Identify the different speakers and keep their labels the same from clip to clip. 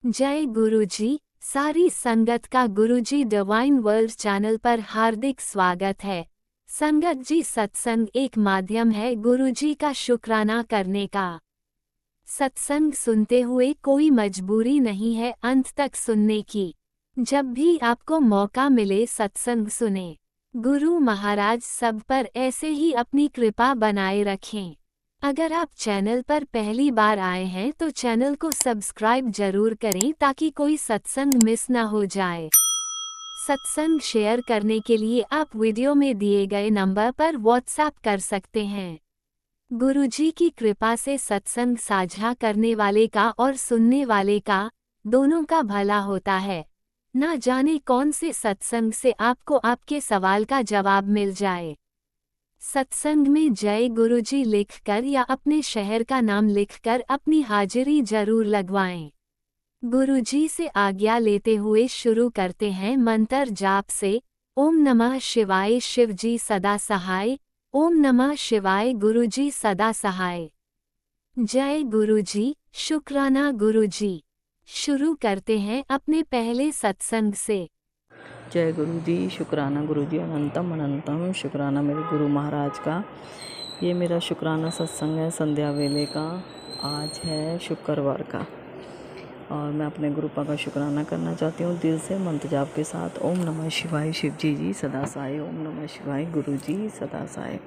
Speaker 1: जय गुरुजी। सारी संगत का गुरुजी डिवाइन वर्ल्ड चैनल पर हार्दिक स्वागत है। संगत जी, सत्संग एक माध्यम है गुरुजी का शुक्राना करने का। सत्संग सुनते हुए कोई मजबूरी नहीं है अंत तक सुनने की। जब भी आपको मौका मिले सत्संग सुने। गुरु महाराज सब पर ऐसे ही अपनी कृपा बनाए रखें। अगर आप चैनल पर पहली बार आए हैं तो चैनल को सब्सक्राइब जरूर करें ताकि कोई सत्संग मिस ना हो जाए। सत्संग शेयर करने के लिए आप वीडियो में दिए गए नंबर पर व्हाट्सएप कर सकते हैं। गुरुजी की कृपा से सत्संग साझा करने वाले का और सुनने वाले का, दोनों का भला होता है। ना जाने कौन से सत्संग से आपको आपके सवाल का जवाब मिल जाए। सत्संग में जय गुरुजी लिखकर या अपने शहर का नाम लिखकर अपनी हाजिरी जरूर लगवाएं। गुरुजी से आज्ञा लेते हुए शुरू करते हैं मंत्र जाप से। ओम नमः शिवाय शिवजी सदा सहाय। ओम नमः शिवाय गुरुजी सदा सहाय। जय गुरुजी, शुक्राना गुरुजी। शुरू करते हैं अपने पहले सत्संग से।
Speaker 2: जय गुरु जी, शुक्राना गुरु जी, अनंतम अनंतम शुक्राना मेरे गुरु महाराज का। ये मेरा शुक्राना सत्संग है संध्या वेले का। आज है शुक्रवार का और मैं अपने गुरुपा का शुक्राना करना चाहती हूँ दिल से मंत्र जाप के साथ। ओम नमः शिवाय शिवजी जी सदा साय। ओम नमः शिवाय गुरु जी सदा साय।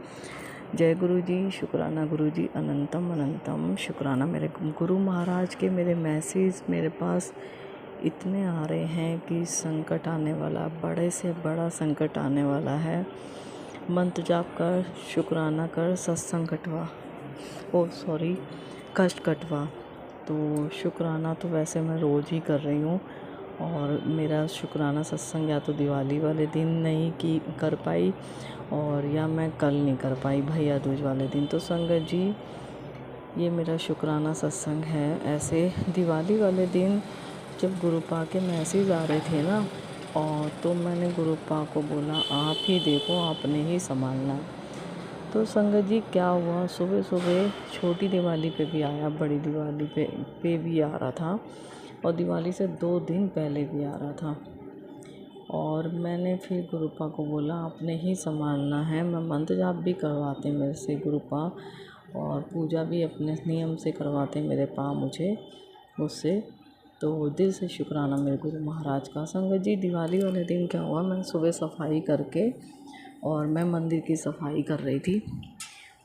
Speaker 2: जय गुरु जी, शुक्राना गुरु जी, अनंतम अनंतम शुक्राना मेरे गुरु महाराज के। मेरे मैसेज मेरे पास इतने आ रहे हैं कि संकट आने वाला, बड़े से बड़ा संकट आने वाला है। मंत्र जाप कर, शुक्राना कर, सत्संग कटवा, कष्ट कटवा। तो शुक्राना तो वैसे मैं रोज़ ही कर रही हूँ और मेरा शुक्राना सत्संग या तो दिवाली वाले दिन नहीं कर पाई और या मैं कल नहीं कर पाई भैया दूज वाले दिन। तो संगत जी, ये मेरा शुक्राना सत्संग है। ऐसे दिवाली वाले दिन जब गुरुपा के मैसेज आ रहे थे ना, और तो मैंने गुरुपा को बोला आप ही देखो, आपने ही संभालना। तो संगत जी क्या हुआ, सुबह सुबह छोटी दिवाली पे भी आया, बड़ी दिवाली पे भी आ रहा था और दिवाली से 2 दिन पहले भी आ रहा था। और मैंने फिर गुरुपा को बोला आपने ही संभालना है। मैं मंत्र जाप भी करवाते मेरे से गुरुपा और पूजा भी अपने नियम से करवाते मेरे पा मुझसे। तो दिल से शुक्राना मेरे गुरु महाराज का। संगत जी, दिवाली वाले दिन क्या हुआ, मैं सुबह सफाई करके और मैं मंदिर की सफाई कर रही थी।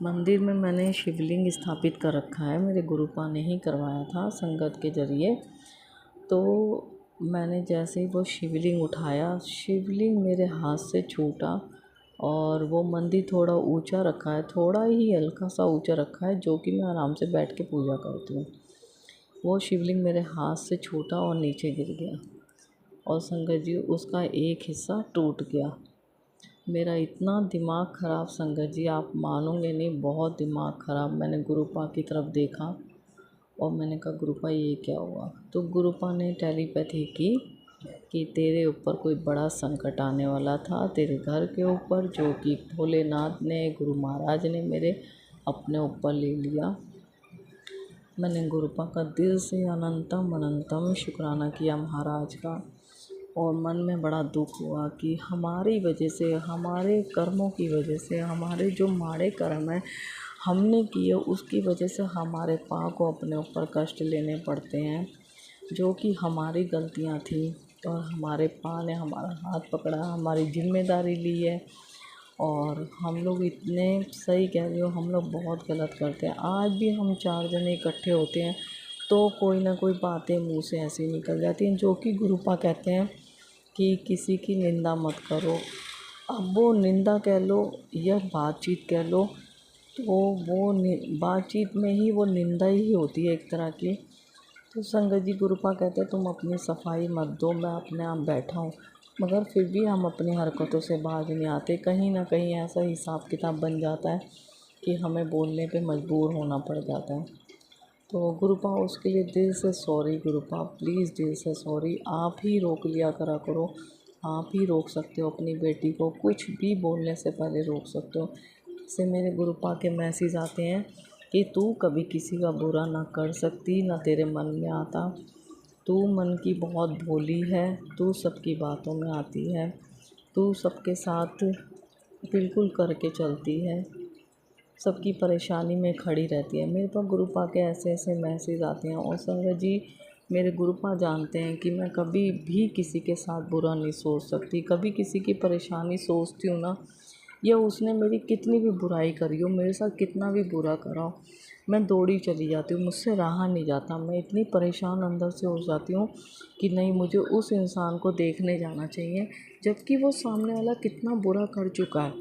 Speaker 2: मंदिर में मैंने शिवलिंग स्थापित कर रखा है, मेरे गुरुपा ने ही करवाया था संगत के ज़रिए। तो मैंने जैसे ही वो शिवलिंग उठाया, शिवलिंग मेरे हाथ से छूटा और वो मंदिर थोड़ा ऊंचा रखा है, थोड़ा ही हल्का सा ऊंचा रखा है, जो कि मैं आराम से बैठ के पूजा करती हूँ। वो शिवलिंग मेरे हाथ से छूटा और नीचे गिर गया और संगत जी उसका एक हिस्सा टूट गया। मेरा इतना दिमाग ख़राब संगत जी, आप मानोगे नहीं, बहुत दिमाग ख़राब। मैंने गुरुपा की तरफ देखा और मैंने कहा गुरुपा ये क्या हुआ। तो गुरुपा ने टेलीपैथी की कि तेरे ऊपर कोई बड़ा संकट आने वाला था, तेरे घर के ऊपर, जो कि भोलेनाथ ने, गुरु महाराज ने मेरे अपने ऊपर ले लिया। मैंने गुरुपा का दिल से अनंतम अनंतम शुक्राना किया महाराज का और मन में बड़ा दुख हुआ कि हमारी वजह से, हमारे कर्मों की वजह से, हमारे जो माड़े कर्म हैं हमने किए, उसकी वजह से हमारे पा को अपने ऊपर कष्ट लेने पड़ते हैं, जो कि हमारी गलतियां थी और हमारे पा ने हमारा हाथ पकड़ा, हमारी जिम्मेदारी ली है। और हम लोग इतने, सही कह रहे हो, हम लोग बहुत गलत करते हैं। आज भी हम 4 जने इकट्ठे होते हैं तो कोई ना कोई बातें मुंह से ऐसी निकल जाती हैं, जो कि गुरुपा कहते हैं कि किसी की निंदा मत करो। अब वो निंदा कह लो या बातचीत कह लो, तो वो बातचीत में ही वो निंदा ही होती है एक तरह की। तो संगत जी, गुरुपा कहते हैं तुम अपनी सफाई मत दो, मैं अपने आप बैठा हूँ। मगर फिर भी हम अपनी हरकतों से बाज नहीं आते। कहीं ना कहीं ऐसा हिसाब किताब बन जाता है कि हमें बोलने पे मजबूर होना पड़ जाता है। तो गुरुपा, उसके लिए दिल से सॉरी गुरुपा, प्लीज़ दिल से सॉरी। आप ही रोक लिया करा करो, आप ही रोक सकते हो अपनी बेटी को, कुछ भी बोलने से पहले रोक सकते हो। जैसे मेरे गुरुपा के मैसेज आते हैं कि तू कभी किसी का बुरा ना कर सकती, ना तेरे मन में आता, तू मन की बहुत भोली है, तू सबकी बातों में आती है, तू सबके साथ बिल्कुल करके चलती है, सबकी परेशानी में खड़ी रहती है। मेरे पास गुरुपा के ऐसे ऐसे मैसेज आते हैं और संगत जी मेरे गुरुपा जानते हैं कि मैं कभी भी किसी के साथ बुरा नहीं सोच सकती। कभी किसी की परेशानी सोचती हूँ ना, या उसने मेरी कितनी भी बुराई करी हो, मेरे साथ कितना भी बुरा करा हो, मैं दौड़ी चली जाती हूँ, मुझसे रहा नहीं जाता। मैं इतनी परेशान अंदर से हो जाती हूँ कि नहीं, मुझे उस इंसान को देखने जाना चाहिए, जबकि वो सामने वाला कितना बुरा कर चुका है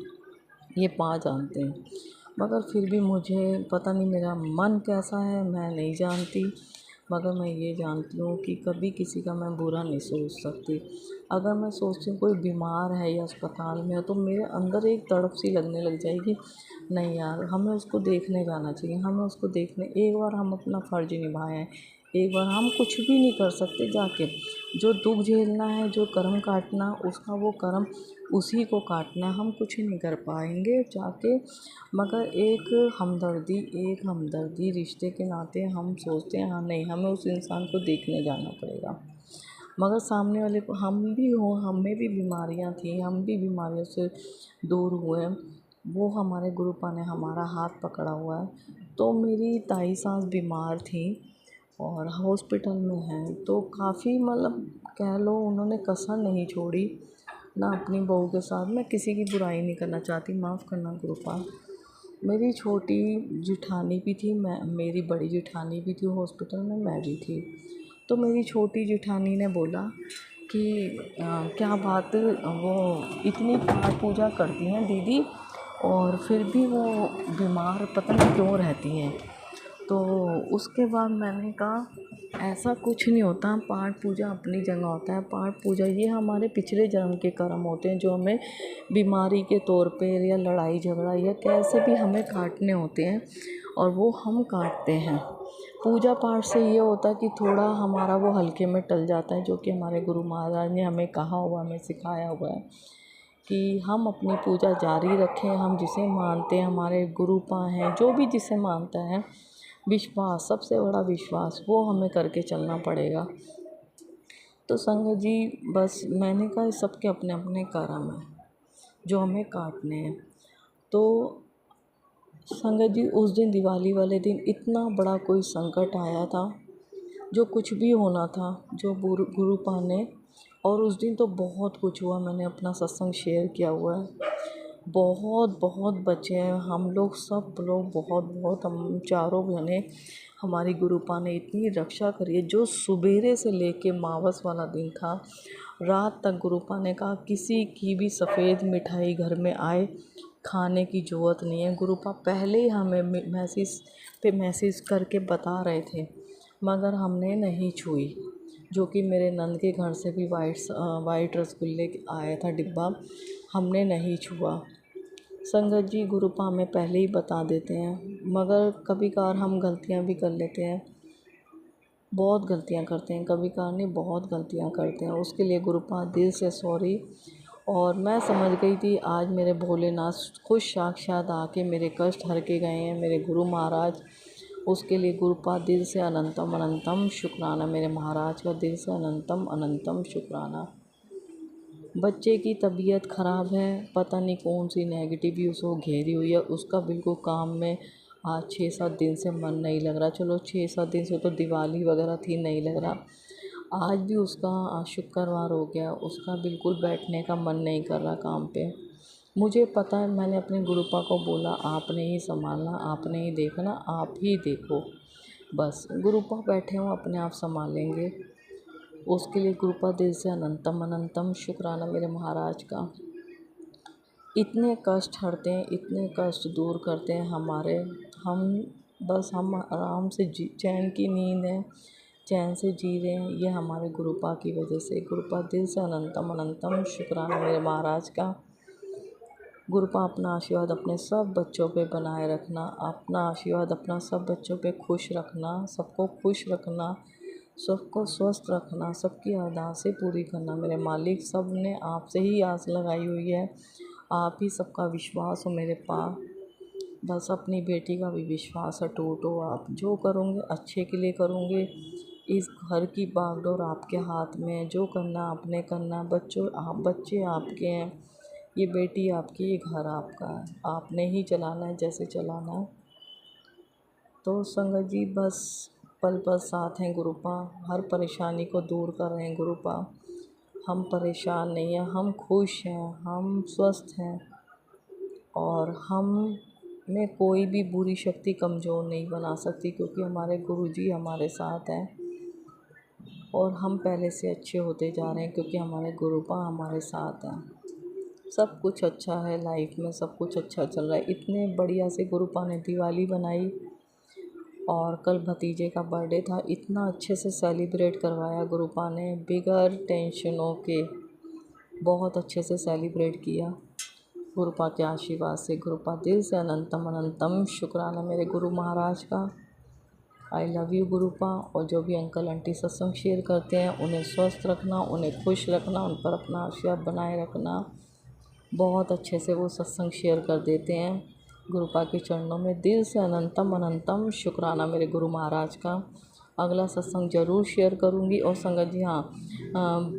Speaker 2: ये पा जानते हैं। मगर फिर भी मुझे पता नहीं मेरा मन कैसा है, मैं नहीं जानती। मगर मैं ये जानती हूँ कि कभी किसी का मैं बुरा नहीं सोच सकती। अगर मैं सोचती हूँ कोई बीमार है या अस्पताल में है, तो मेरे अंदर एक तड़प सी लगने लग जाएगी, नहीं यार हमें उसको देखने जाना चाहिए, हमें उसको देखने, एक बार हम अपना फ़र्ज़ निभाएं, एक बार हम कुछ भी नहीं कर सकते जाके, जो दुख झेलना है, जो कर्म काटना उसका वो कर्म उसी को काटना है, हम कुछ नहीं कर पाएंगे जाके। मगर एक हमदर्दी रिश्ते के नाते हम सोचते हैं हाँ नहीं, हमें उस इंसान को देखने जाना पड़ेगा। मगर सामने वाले को, हम भी हों, हम में भी बीमारियां थी, हम भी बीमारियों से दूर हुए, वो हमारे गुरुपा ने हमारा हाथ पकड़ा हुआ है। तो मेरी ताई सास बीमार थी और हॉस्पिटल में हैं, तो काफ़ी मतलब कह लो उन्होंने कसर नहीं छोड़ी ना अपनी बहू के साथ। मैं किसी की बुराई नहीं करना चाहती, माफ़ करना गुरुपा। मेरी छोटी जिठानी भी थी, मेरी बड़ी जिठानी भी थी हॉस्पिटल में, मैं भी थी। तो मेरी छोटी जिठानी ने बोला कि क्या बात, वो इतनी पाठ पूजा करती हैं दीदी और फिर भी वो बीमार पता नहीं क्यों रहती हैं। तो उसके बाद मैंने कहा ऐसा कुछ नहीं होता, पाठ पूजा अपनी जगह होता है। पाठ पूजा ये हमारे पिछले जन्म के कर्म होते हैं, जो हमें बीमारी के तौर पे या लड़ाई झगड़ा या कैसे भी हमें काटने होते हैं, और वो हम काटते हैं। पूजा पाठ से ये होता है कि थोड़ा हमारा वो हल्के में टल जाता है, जो कि हमारे गुरु महाराज ने हमें कहा हुआ, हमें सिखाया हुआ है कि हम अपनी पूजा जारी रखें। हम जिसे मानते हैं, हमारे गुरुपा हैं, जो भी जिसे मानता है, विश्वास, सबसे बड़ा विश्वास, वो हमें करके चलना पड़ेगा। तो संगत जी बस मैंने कहा सबके अपने अपने कर्म हैं जो हमें काटने हैं। तो संगत जी उस दिन, दिवाली वाले दिन, इतना बड़ा कोई संकट आया था, जो कुछ भी होना था, जो गुरुपा ने, और उस दिन तो बहुत कुछ हुआ। मैंने अपना सत्संग शेयर किया हुआ है, बहुत बहुत बचे हैं हम लोग, सब लोग बहुत बहुत, हम चारों बहनें, हमारी गुरुपा ने इतनी रक्षा करी है। जो सुबेरे से लेके मावस वाला दिन था, रात तक गुरुपा ने कहा किसी की भी सफ़ेद मिठाई घर में आए, खाने की ज़रूरत नहीं है। गुरुपा पहले ही हमें मैसेज करके बता रहे थे, मगर हमने नहीं छुई। जो कि मेरे नंद के घर से भी वाइट रसगुल्ले आया था डिब्बा, हमने नहीं छुआ। संगत जी गुरुपा हमें पहले ही बता देते हैं, मगर कभी कभार हम गलतियां भी कर लेते हैं, बहुत गलतियां करते हैं, कभी कभार नहीं, बहुत गलतियां करते हैं। उसके लिए गुरुपा दिल से सॉरी। और मैं समझ गई थी आज मेरे भोलेनाथ खुद साक्षात आके मेरे कष्ट हर के गए हैं, मेरे गुरु महाराज। उसके लिए गुरुपा दिल से अनंतम अनंतम शुक्राना, मेरे महाराज का दिल से अनंतम अनंतम शुक्राना। बच्चे की तबीयत ख़राब है, पता नहीं कौन सी नेगेटिव उसको घेरी हुई है, उसका बिल्कुल काम में आज 6-7 दिन से मन नहीं लग रहा। चलो 6-7 दिन से तो दिवाली वगैरह थी, नहीं लग रहा। आज भी उसका, आज शुक्रवार हो गया, उसका बिल्कुल बैठने का मन नहीं कर रहा काम पे। मुझे पता है, मैंने अपने गुरुपा को बोला आपने ही संभालना, आपने ही देखना, आप ही देखो बस। गुरुपा बैठे हों, अपने आप संभालेंगे। उसके लिए गुरुपा दिल से अनंतम अनंतम शुक्राना मेरे महाराज का। इतने कष्ट हरते हैं, इतने कष्ट दूर करते हैं हमारे। हम आराम से चैन की नींद है, चैन से जी रहे हैं, ये हमारे गुरुपा की वजह से। गुरुपा दिल से अनंतम अनंतम शुक्राना मेरे महाराज का। गुरुपा अपना आशीर्वाद अपने सब बच्चों पे बनाए रखना, अपना आशीर्वाद अपना सब बच्चों पे खुश रखना, सबको खुश रखना, सबको स्वस्थ रखना, सबकी अरदासें पूरी करना। मेरे मालिक, सब ने आपसे ही आस लगाई हुई है, आप ही सबका विश्वास हो मेरे पास। बस अपनी बेटी का भी विश्वास अटूट हो। आप जो करोगे अच्छे के लिए करोगे, इस घर की बागडोर आपके हाथ में है, जो करना आपने करना, बच्चे आपके हैं, ये बेटी आपकी, ये घर आपका है, आपने ही चलाना है जैसे चलाना है। तो संगत जी बस पल पल साथ हैं गुरुपा, हर परेशानी को दूर कर रहे हैं गुरुपा। हम परेशान नहीं हैं, हम खुश हैं, हम स्वस्थ हैं और हम में कोई भी बुरी शक्ति कमज़ोर नहीं बना सकती, क्योंकि हमारे गुरुजी हमारे साथ हैं और हम पहले से अच्छे होते जा रहे हैं, क्योंकि हमारे गुरुपा हमारे साथ हैं। सब कुछ अच्छा है लाइफ में, सब कुछ अच्छा चल रहा है। इतने बढ़िया से गुरुपा ने दिवाली बनाई और कल भतीजे का बर्थडे था, इतना अच्छे से सेलिब्रेट करवाया गुरुपा ने, बिगैर टेंशनों के बहुत अच्छे से सेलिब्रेट किया गुरुपा के आशीर्वाद से। गुरुपा दिल से अनंतम अनंतम शुक्राना मेरे गुरु महाराज का। I love you गुरुपा। और जो भी अंकल आंटी सत्संग शेयर करते हैं उन्हें स्वस्थ रखना, उन्हें खुश रखना, उन पर अपना आशीर्वाद बनाए रखना। बहुत अच्छे से वो सत्संग शेयर कर देते हैं। गुरुपा के चरणों में दिल से अनंतम अनंतम शुक्राना मेरे गुरु महाराज का। अगला सत्संग ज़रूर शेयर करूँगी। और संगत जी हाँ,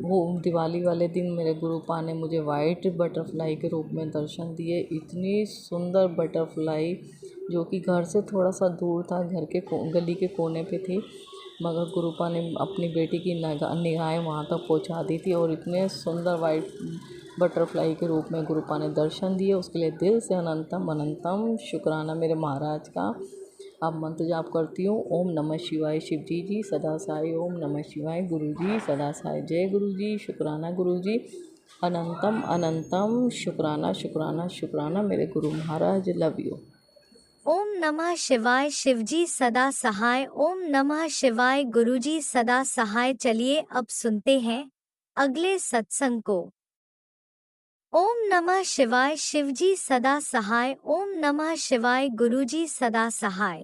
Speaker 2: वो दिवाली वाले दिन मेरे गुरुपा ने मुझे वाइट बटरफ्लाई के रूप में दर्शन दिए। इतनी सुंदर बटरफ्लाई जो कि घर से थोड़ा सा दूर था, घर के गली के कोने पे थी, मगर गुरुपा ने अपनी बेटी की निगाहें वहाँ तक पहुँचा दी थी और इतने सुंदर वाइट बटरफ्लाई के रूप में गुरुपा ने दर्शन दिए। उसके लिए दिल से अनंतम अनंतम शुक्राना मेरे महाराज का। अब मंत्र जाप करती हूँ। ओम नमः शिवाय शिव जी जी सदा साई, ओम नमः शिवाय गुरु जी सदा साई, जय गुरु जी, शुक्राना गुरु जी, अनंतम अनंतम शुक्राना शुक्राना शुक्राना मेरे गुरु महाराज, लव यू।
Speaker 1: ओम नमः शिवाय शिवजी सदा सहाय, ओम नमः शिवाय गुरुजी सदा सहाय। चलिए अब सुनते हैं अगले सत्संग को। ओम नमः शिवाय शिवजी सदा सहाय, ओम नमः शिवाय गुरुजी सदा सहाय।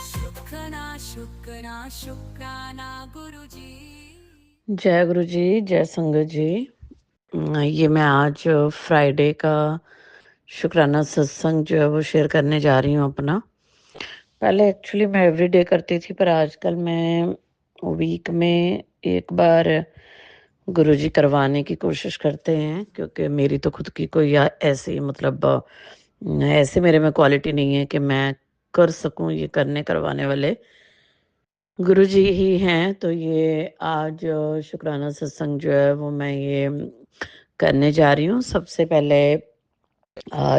Speaker 3: शुक्राना शुक्राना शुक्राना गुरुजी।
Speaker 4: जय गुरु जी, जय संगत जी। ये मैं आज फ्राइडे का शुक्राना सत्संग जो है वो शेयर करने जा रही हूँ अपना। पहले एक्चुअली मैं एवरीडे करती थी, पर आजकल मैं वीक में एक बार गुरुजी करवाने की कोशिश करते हैं, क्योंकि मेरी तो खुद की कोई ऐसी मतलब ऐसे मेरे में क्वालिटी नहीं है कि मैं कर सकूं ये करने करवाने वाले गुरुजी ही हैं। तो ये आज शुक्राना सत्संग जो है वो मैं ये करने जा रही हूँ। सबसे पहले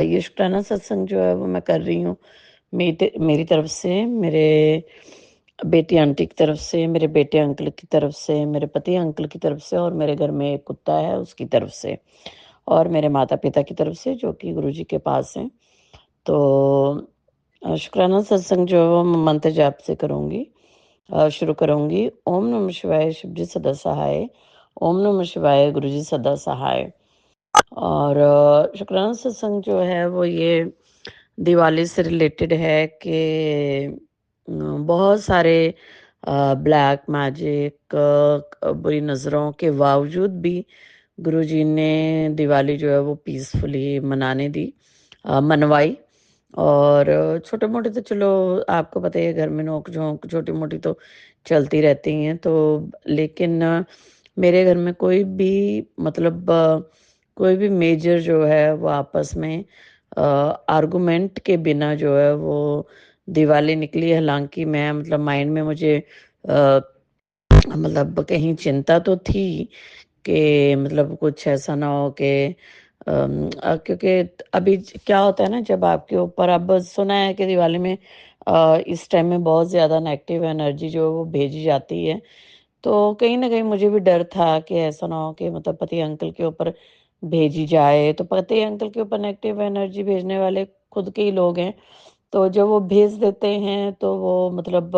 Speaker 4: ये शुक्राना सत्संग जो है वो मैं कर रही हूँ मेरी तरफ से, मेरे बेटी आंटी की तरफ से, मेरे बेटे अंकल की तरफ से, मेरे पति अंकल की तरफ से, और मेरे घर में एक कुत्ता है उसकी तरफ से, और मेरे माता पिता की तरफ से जो कि गुरुजी के पास हैं। तो शुक्राना सत्संग जो है वो मैं मंत्र जाप से करूँगी, शुरू करूँगी। ओम नमः शिवाय शिवजी सदा सहाय, ओम नमः शिवाय गुरुजी सदा सहाय। और शुक्राना सत्संग जो है वो ये दिवाली से रिलेटेड है कि बहुत सारे ब्लैक मैजिक बुरी नज़रों के बावजूद भी गुरुजी ने दिवाली जो है वो पीसफुली मनाने दी, मनवाई। और छोटे मोटे तो चलो आपको पता ही है, घर में नोक झोंक छोटी मोटी तो चलती रहती हैं। तो लेकिन मेरे घर में कोई भी मतलब कोई भी मेजर जो है वो आपस में आर्गुमेंट के बिना जो है वो दिवाली निकली। हालांकि मैं मतलब माइंड में मुझे मतलब कहीं चिंता तो थी कि मतलब कुछ ऐसा ना हो कि क्योंकि अभी क्या होता है ना, जब आपके ऊपर, अब सुना है कि दिवाली में इस टाइम में बहुत ज़्यादा नेगेटिव एनर्जी जो है वो भेजी जाती है। तो कहीं ना कहीं मुझे भी डर था कि ऐसा ना हो कि मतलब पति अंकल के ऊपर भेजी जाए। तो पति अंकल के ऊपर नेगेटिव एनर्जी भेजने वाले खुद के ही लोग हैं, तो जब वो भेज देते हैं तो वो मतलब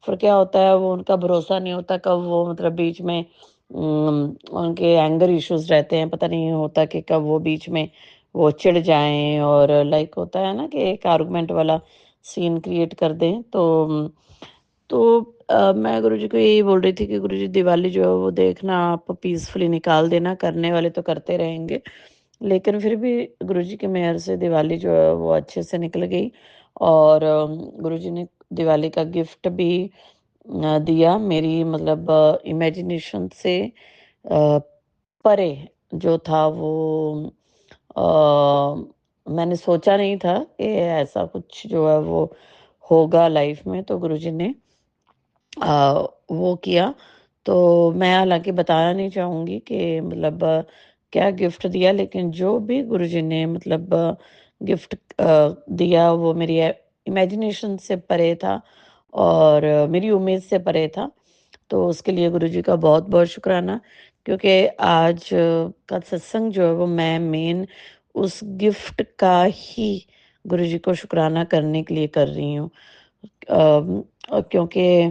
Speaker 4: फिर क्या होता है, वो उनका भरोसा नहीं होता कब वो मतलब बीच में उनके एंगर इश्यूज रहते हैं, पता नहीं होता कि कब वो बीच में वो चिढ़ जाएं और लाइक होता है ना कि एक आर्गुमेंट वाला सीन क्रिएट कर दें। तो मैं गुरुजी को यही बोल रही थी कि गुरुजी दिवाली जो है वो देखना आप पीसफुली निकाल देना, करने वाले तो करते रहेंगे, लेकिन फिर भी गुरुजी की मेहर से दिवाली जो है वो अच्छे से निकल गई। और गुरुजी ने दिवाली का गिफ्ट भी दिया। मेरी मतलब इमेजिनेशन से परे जो था वो मैंने सोचा नहीं था कि ऐसा कुछ जो है वो होगा लाइफ में, तो गुरुजी ने वो किया। तो मैं हालाँकि बताना नहीं चाहूँगी कि मतलब क्या गिफ्ट दिया, लेकिन जो भी गुरुजी ने मतलब गिफ्ट दिया वो मेरी इमेजिनेशन से परे था और मेरी उम्मीद से परे था। तो उसके लिए गुरुजी का बहुत-बहुत शुक्राना, क्योंकि आज का सत्संग जो है वो मैं मेन उस गिफ्ट का ही गुरुजी को शुक्राना करने के लिए कर रही हूँ। क्योंकि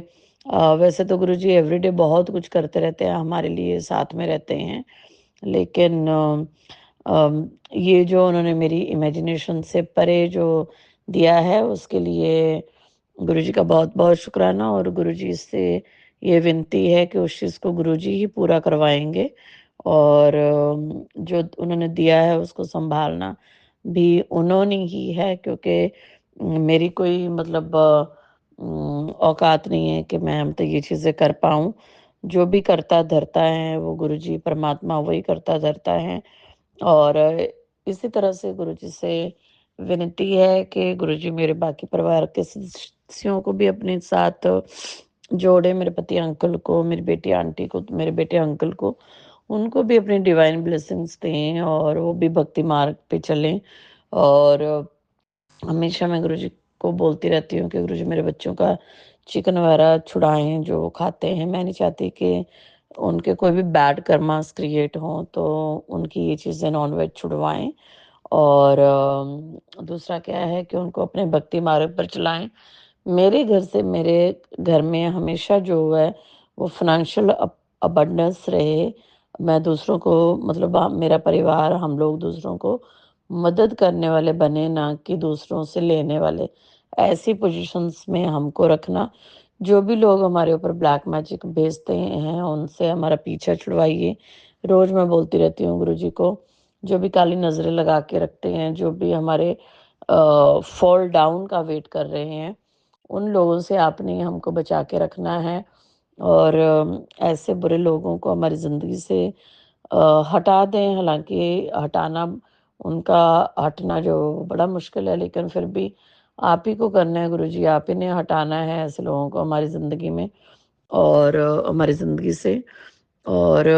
Speaker 4: वैसे तो गुरुजी एवरीडे बहुत कुछ करते रहते हैं, हमारे लिए साथ में रहते हैं। लेकिन ये जो उन्होंने मेरी इमेजिनेशन से परे जो दिया है उसके लिए गुरुजी का बहुत-बहुत शुक्राना, और गुरुजी से ये विनती है कि उस चीज़ को गुरुजी ही पूरा करवाएँगे, और जो उन्होंने दिया है उसको सँभालना भी उन्होंने ही है, क्योंकि मेरी कोई मतलब औकात नहीं है कि मैं तो ये चीज़ें कर पाऊँ। जो भी करता धरता है वो गुरुजी परमात्मा वही करता धरता है। और इसी तरह से गुरुजी से विनती है कि गुरुजी मेरे बाकी परिवार के सदस्यों को भी अपने साथ जोड़े, मेरे पति अंकल को, मेरी बेटी आंटी को, मेरे बेटे अंकल को, उनको भी अपनी डिवाइन ब्लेसिंग्स दें और वो भी भक्ति मार्ग पे चलें। और हमेशा मैं गुरुजी को बोलती रहती हूँ कि गुरुजी मेरे बच्चों का चिकन वगैरह छुड़ाएँ जो वो खाते हैं। मैं नहीं चाहती कि उनके कोई भी बैड कर्मास क्रिएट हों, तो उनकी ये चीज़ें नॉन-वेज छुड़वाएँ। और दूसरा क्या है कि उनको अपने भक्ति मार्ग पर चलाएँ। मेरे घर से मेरे घर में हमेशा जो है वो फ़ाइनेंशियल अबंडेंस रहे। मैं दूसरों को मतलब मेरा परिवार हम लोग दूसरों को मदद करने वाले बने, ना कि दूसरों से लेने वाले। ऐसी पोज़ीशंस में हमको रखना। जो भी लोग हमारे ऊपर ब्लैक मैजिक भेजते हैं उनसे हमारा पीछा छुड़वाइए। रोज़ मैं बोलती रहती हूँ गुरुजी को, जो भी काली नज़रें लगा के रखते हैं, जो भी हमारे फॉल डाउन का वेट कर रहे हैं, उन लोगों से आपने हमको बचा के रखना है। और ऐसे बुरे लोगों को हमारी ज़िंदगी से हटा दें। हालाँकि हटाना उनका हटना जो बड़ा मुश्किल है, लेकिन फिर भी आप ही को करना है गुरुजी, आप ही ने हटाना है ऐसे लोगों को हमारी ज़िंदगी में और हमारी ज़िंदगी से। और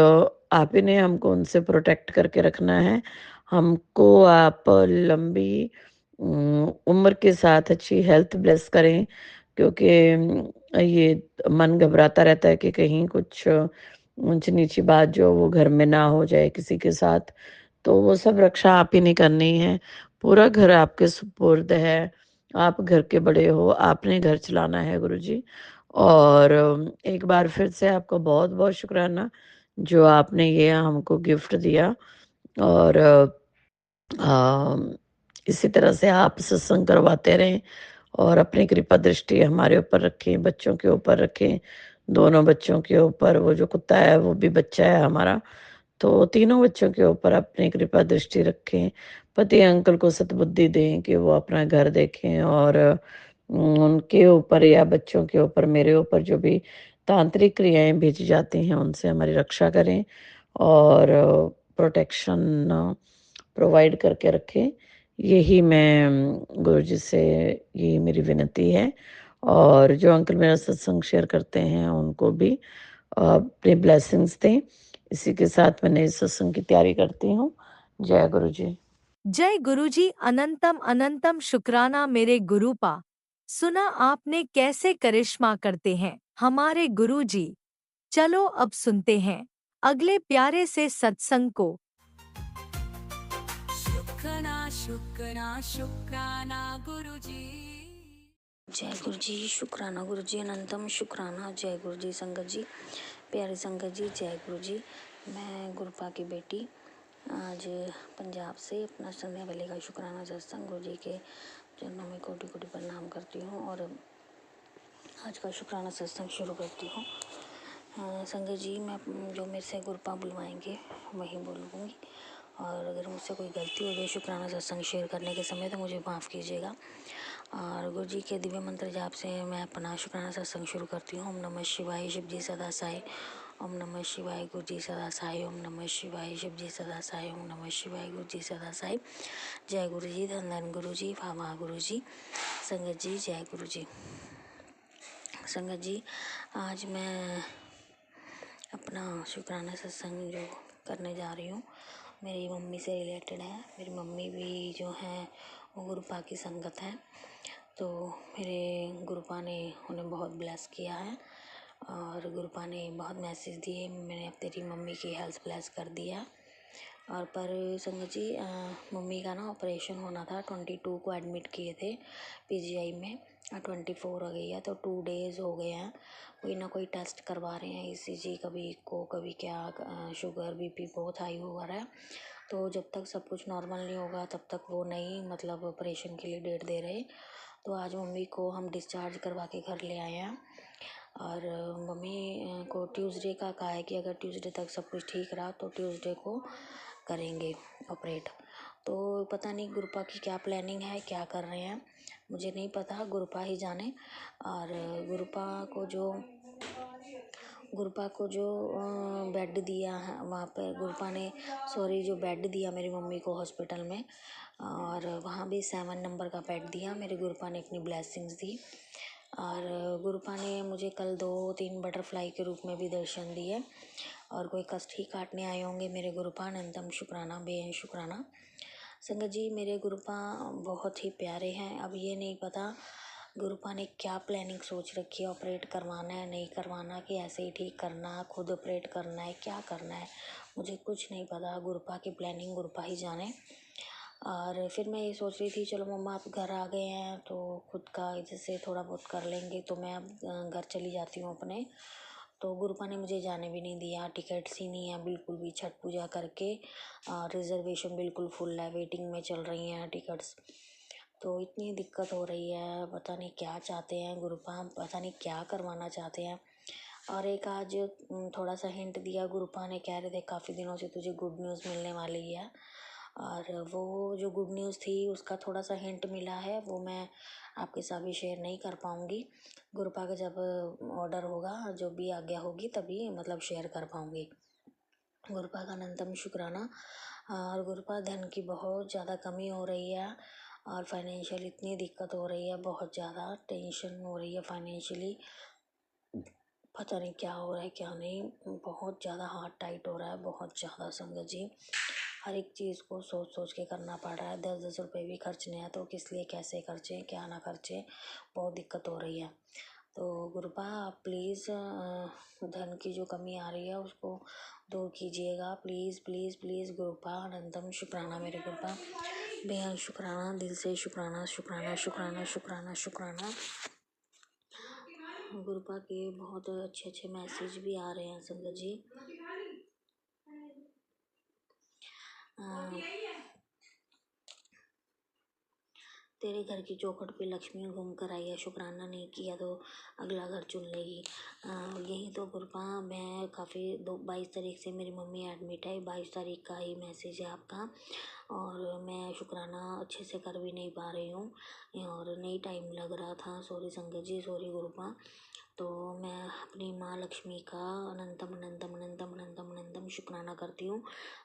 Speaker 4: आप ही ने हमको उनसे प्रोटेक्ट करके रखना है। हमको आप लंबी उम्र के साथ अच्छी हेल्थ ब्लेस करें, क्योंकि ये मन घबराता रहता है कि कहीं कुछ ऊँची-नीची बात जो वो घर में ना हो जाए किसी के साथ। तो वो सब रक्षा आप ही ने करनी है। पूरा घर आपके सुपुर्द है। आप घर के बड़े हो, आपने घर चलाना है गुरुजी। और एक बार फिर से आपका बहुत-बहुत शुक्राना, जो आपने ये हमको गिफ्ट दिया। और इसी तरह से आप सत्संग करवाते रहें और अपनी कृपा दृष्टि हमारे ऊपर रखें, बच्चों के ऊपर रखें, दोनों बच्चों के ऊपर। वो जो कुत्ता है वो भी बच्चा है हमारा, तो तीनों बच्चों के ऊपर अपनी कृपा दृष्टि रखें। पति अंकल को सद्बुद्धि दें कि वो अपना घर देखें, और उनके ऊपर या बच्चों के ऊपर, मेरे ऊपर जो भी तांत्रिक क्रियाएँ भेजी जाती हैं, उनसे हमारी रक्षा करें और प्रोटेक्शन प्रोवाइड करके रखें। यही मैं गुरुजी से यही मेरी विनती है। और जो अंकल मेरा सत्संग शेयर करते हैं उनको भी अपनी ब्लेसिंग्स दें। इसी के साथ मैंने इस सत्संग की तैयारी करती हूँ। जय गुरु जी।
Speaker 1: जय गुरुजी, अनंतम अनंतम शुक्राना मेरे गुरुपा। सुना आपने कैसे करिश्मा करते हैं हमारे गुरुजी। चलो अब सुनते हैं अगले प्यारे से सत्संग को।
Speaker 3: शुक्राना शुक्राना शुक्राना गुरुजी।
Speaker 5: जय गुरु जी, शुक्राना गुरु जी, अनंतम शुक्राना। जय गुरु जी संगत जी, प्यारी संगत जी, जय गुरु जी। मैं गुरुपा की बेटी आज पंजाब से अपना संध्या वेले का शुक्राना सत्संग गुरु जी के चरणों में कोटि कोटि प्रणाम करती हूँ और आज का शुक्राना सत्संग शुरू करती हूँ। संगत जी, मैं जो मेरे से गुरुपा बुलवाएंगे वही बोलूँगी, और अगर मुझसे कोई गलती हो गई शुक्राना सत्संग शेयर करने के समय तो मुझे माफ़ कीजिएगा। और गुरु जी के दिव्य मंत्र जाप से मैं अपना शुक्राना सत्संग शुरू करती हूँ। ओम नमः शिवाय, शिव जी सदा साई। ओम नमः शिवाय, गुरु जी सदा साई। ओम नमः शिवाय, शिव जी सदा साई। ओम नमः शिवाय, गुरु जी सदा साई। जय गुरु जी, धन धन गुरु जी, भामा गुरु जी, संगत जी, जय गुरु जी। संगत जी, आज मैं अपना शुक्राना सत्संग जो करने जा रही हूँ मेरी मम्मी से रिलेटेड है। मेरी मम्मी भी जो है वो गुरुपा की संगत है। तो मेरे गुरुपा ने उन्हें बहुत ब्लेस किया है और गुरुपा ने बहुत मैसेज दिए, मैंने अब तेरी मम्मी की हेल्थ ब्लेस कर दिया। और पर संगत जी, मम्मी का ना ऑपरेशन होना था, 22 को एडमिट किए थे पीजीआई में, 24 हो गई है। तो 2 डेज़ हो गए हैं, कोई ना कोई टेस्ट करवा रहे हैं, ईसीजी कभी को कभी क्या, शुगर बीपी बहुत हाई हो रहा है। तो जब तक सब कुछ नॉर्मल नहीं होगा तब तक वो नहीं मतलब ऑपरेशन के लिए डेट दे रहे। तो आज मम्मी को हम डिस्चार्ज करवा के घर ले आए हैं और मम्मी को ट्यूसडे का कहा है कि अगर ट्यूसडे तक सब कुछ ठीक रहा तो ट्यूसडे को करेंगे ऑपरेट। तो पता नहीं गुरुपा की क्या प्लानिंग है, क्या कर रहे हैं, मुझे नहीं पता, गुरुपा ही जाने। और गुरुपा को जो बेड दिया है वहाँ पे गुरुपा ने जो बेड दिया मेरी मम्मी को हॉस्पिटल में, और वहाँ भी 7 नंबर का बेड दिया। मेरे गुरुपा ने अपनी ब्लेसिंग्स दी और गुरुपा ने मुझे कल 2-3 बटरफ्लाई के रूप में भी दर्शन दिए। और कोई कष्ट ही काटने आए होंगे मेरे गुरुपा, अनंतम शुक्राना, बेहद शुक्राना। संगत जी, मेरे गुरुपा बहुत ही प्यारे हैं। अब ये नहीं पता गुरुपा ने क्या प्लानिंग सोच रखी है, ऑपरेट करवाना है नहीं करवाना, कि ऐसे ही ठीक करना, खुद ऑपरेट करना है, क्या करना है, मुझे कुछ नहीं पता। गुरुपा की प्लानिंग गुरुपा ही जाने। और फिर मैं ये सोच रही थी चलो मम्मा आप घर आ गए हैं तो खुद का जैसे थोड़ा बहुत कर लेंगे, तो मैं अब घर चली जाती हूँ अपने। तो गुरुपा ने मुझे जाने भी नहीं दिया, टिकट्स ही नहीं है बिल्कुल भी छठ पूजा करके। रिजर्वेशन बिल्कुल फुल है, वेटिंग में चल रही हैं टिकट्स। तो इतनी दिक्कत हो रही है, पता नहीं क्या चाहते हैं गुरुपा, पता नहीं क्या करवाना चाहते हैं। और एक आज थोड़ा सा हिंट दिया गुरुपा ने, कह रहे थे काफ़ी दिनों से तुझे गुड न्यूज़ मिलने वाली है। और वो जो गुड न्यूज़ थी उसका थोड़ा सा हिंट मिला है, वो मैं आपके साथ भी शेयर नहीं कर पाऊँगी। गुरुपा का जब ऑर्डर होगा, जो भी आज्ञा होगी तभी मतलब शेयर कर पाऊँगी। गुरुपा का अनंतम शुक्राना। और गुरुपा धन की बहुत ज़्यादा कमी हो रही है और फाइनेंशियल इतनी दिक्कत हो रही है, बहुत ज़्यादा टेंशन हो रही है फाइनेंशियली, पता नहीं क्या हो रहा है क्या नहीं, बहुत ज़्यादा हार्ट टाइट हो रहा है, बहुत ज़्यादा संगत जी। हर एक चीज़ को सोच सोच के करना पड़ रहा है, 10-10 रुपये भी खर्चने हैं तो किस लिए, कैसे खर्चे, क्या ना खर्चे, बहुत दिक्कत हो रही है। तो गुरुपा आप प्लीज़ धन की जो कमी आ रही है उसको दूर कीजिएगा, प्लीज़ प्लीज़ प्लीज़। गुरुपा अनंतम शुक्राना मेरे गुरुपा, बेहद शुक्राना, दिल से शुक्राना शुक्राना शुक्राना शुक्राना शुक्राना। गुरुपा के बहुत अच्छे अच्छे मैसेज भी आ रहे हैं संगत जी। तेरे घर की चौखट पे लक्ष्मी घूम कर आई है, शुक्राना नहीं किया तो अगला घर चुन लेगी। यही तो गुरुपा, मैं काफ़ी 22 तारीख से मेरी मम्मी एडमिट है, 22 तारीख का ही मैसेज है आपका। और मैं शुक्राना अच्छे से कर भी नहीं पा रही हूँ और नहीं टाइम लग रहा था, सॉरी संगत जी, सॉरी गुरुपा। तो मैं अपनी माँ लक्ष्मी का अनंतम अनंतम अनंतम अनंतम अनंतम शुक्राना करती हूँ,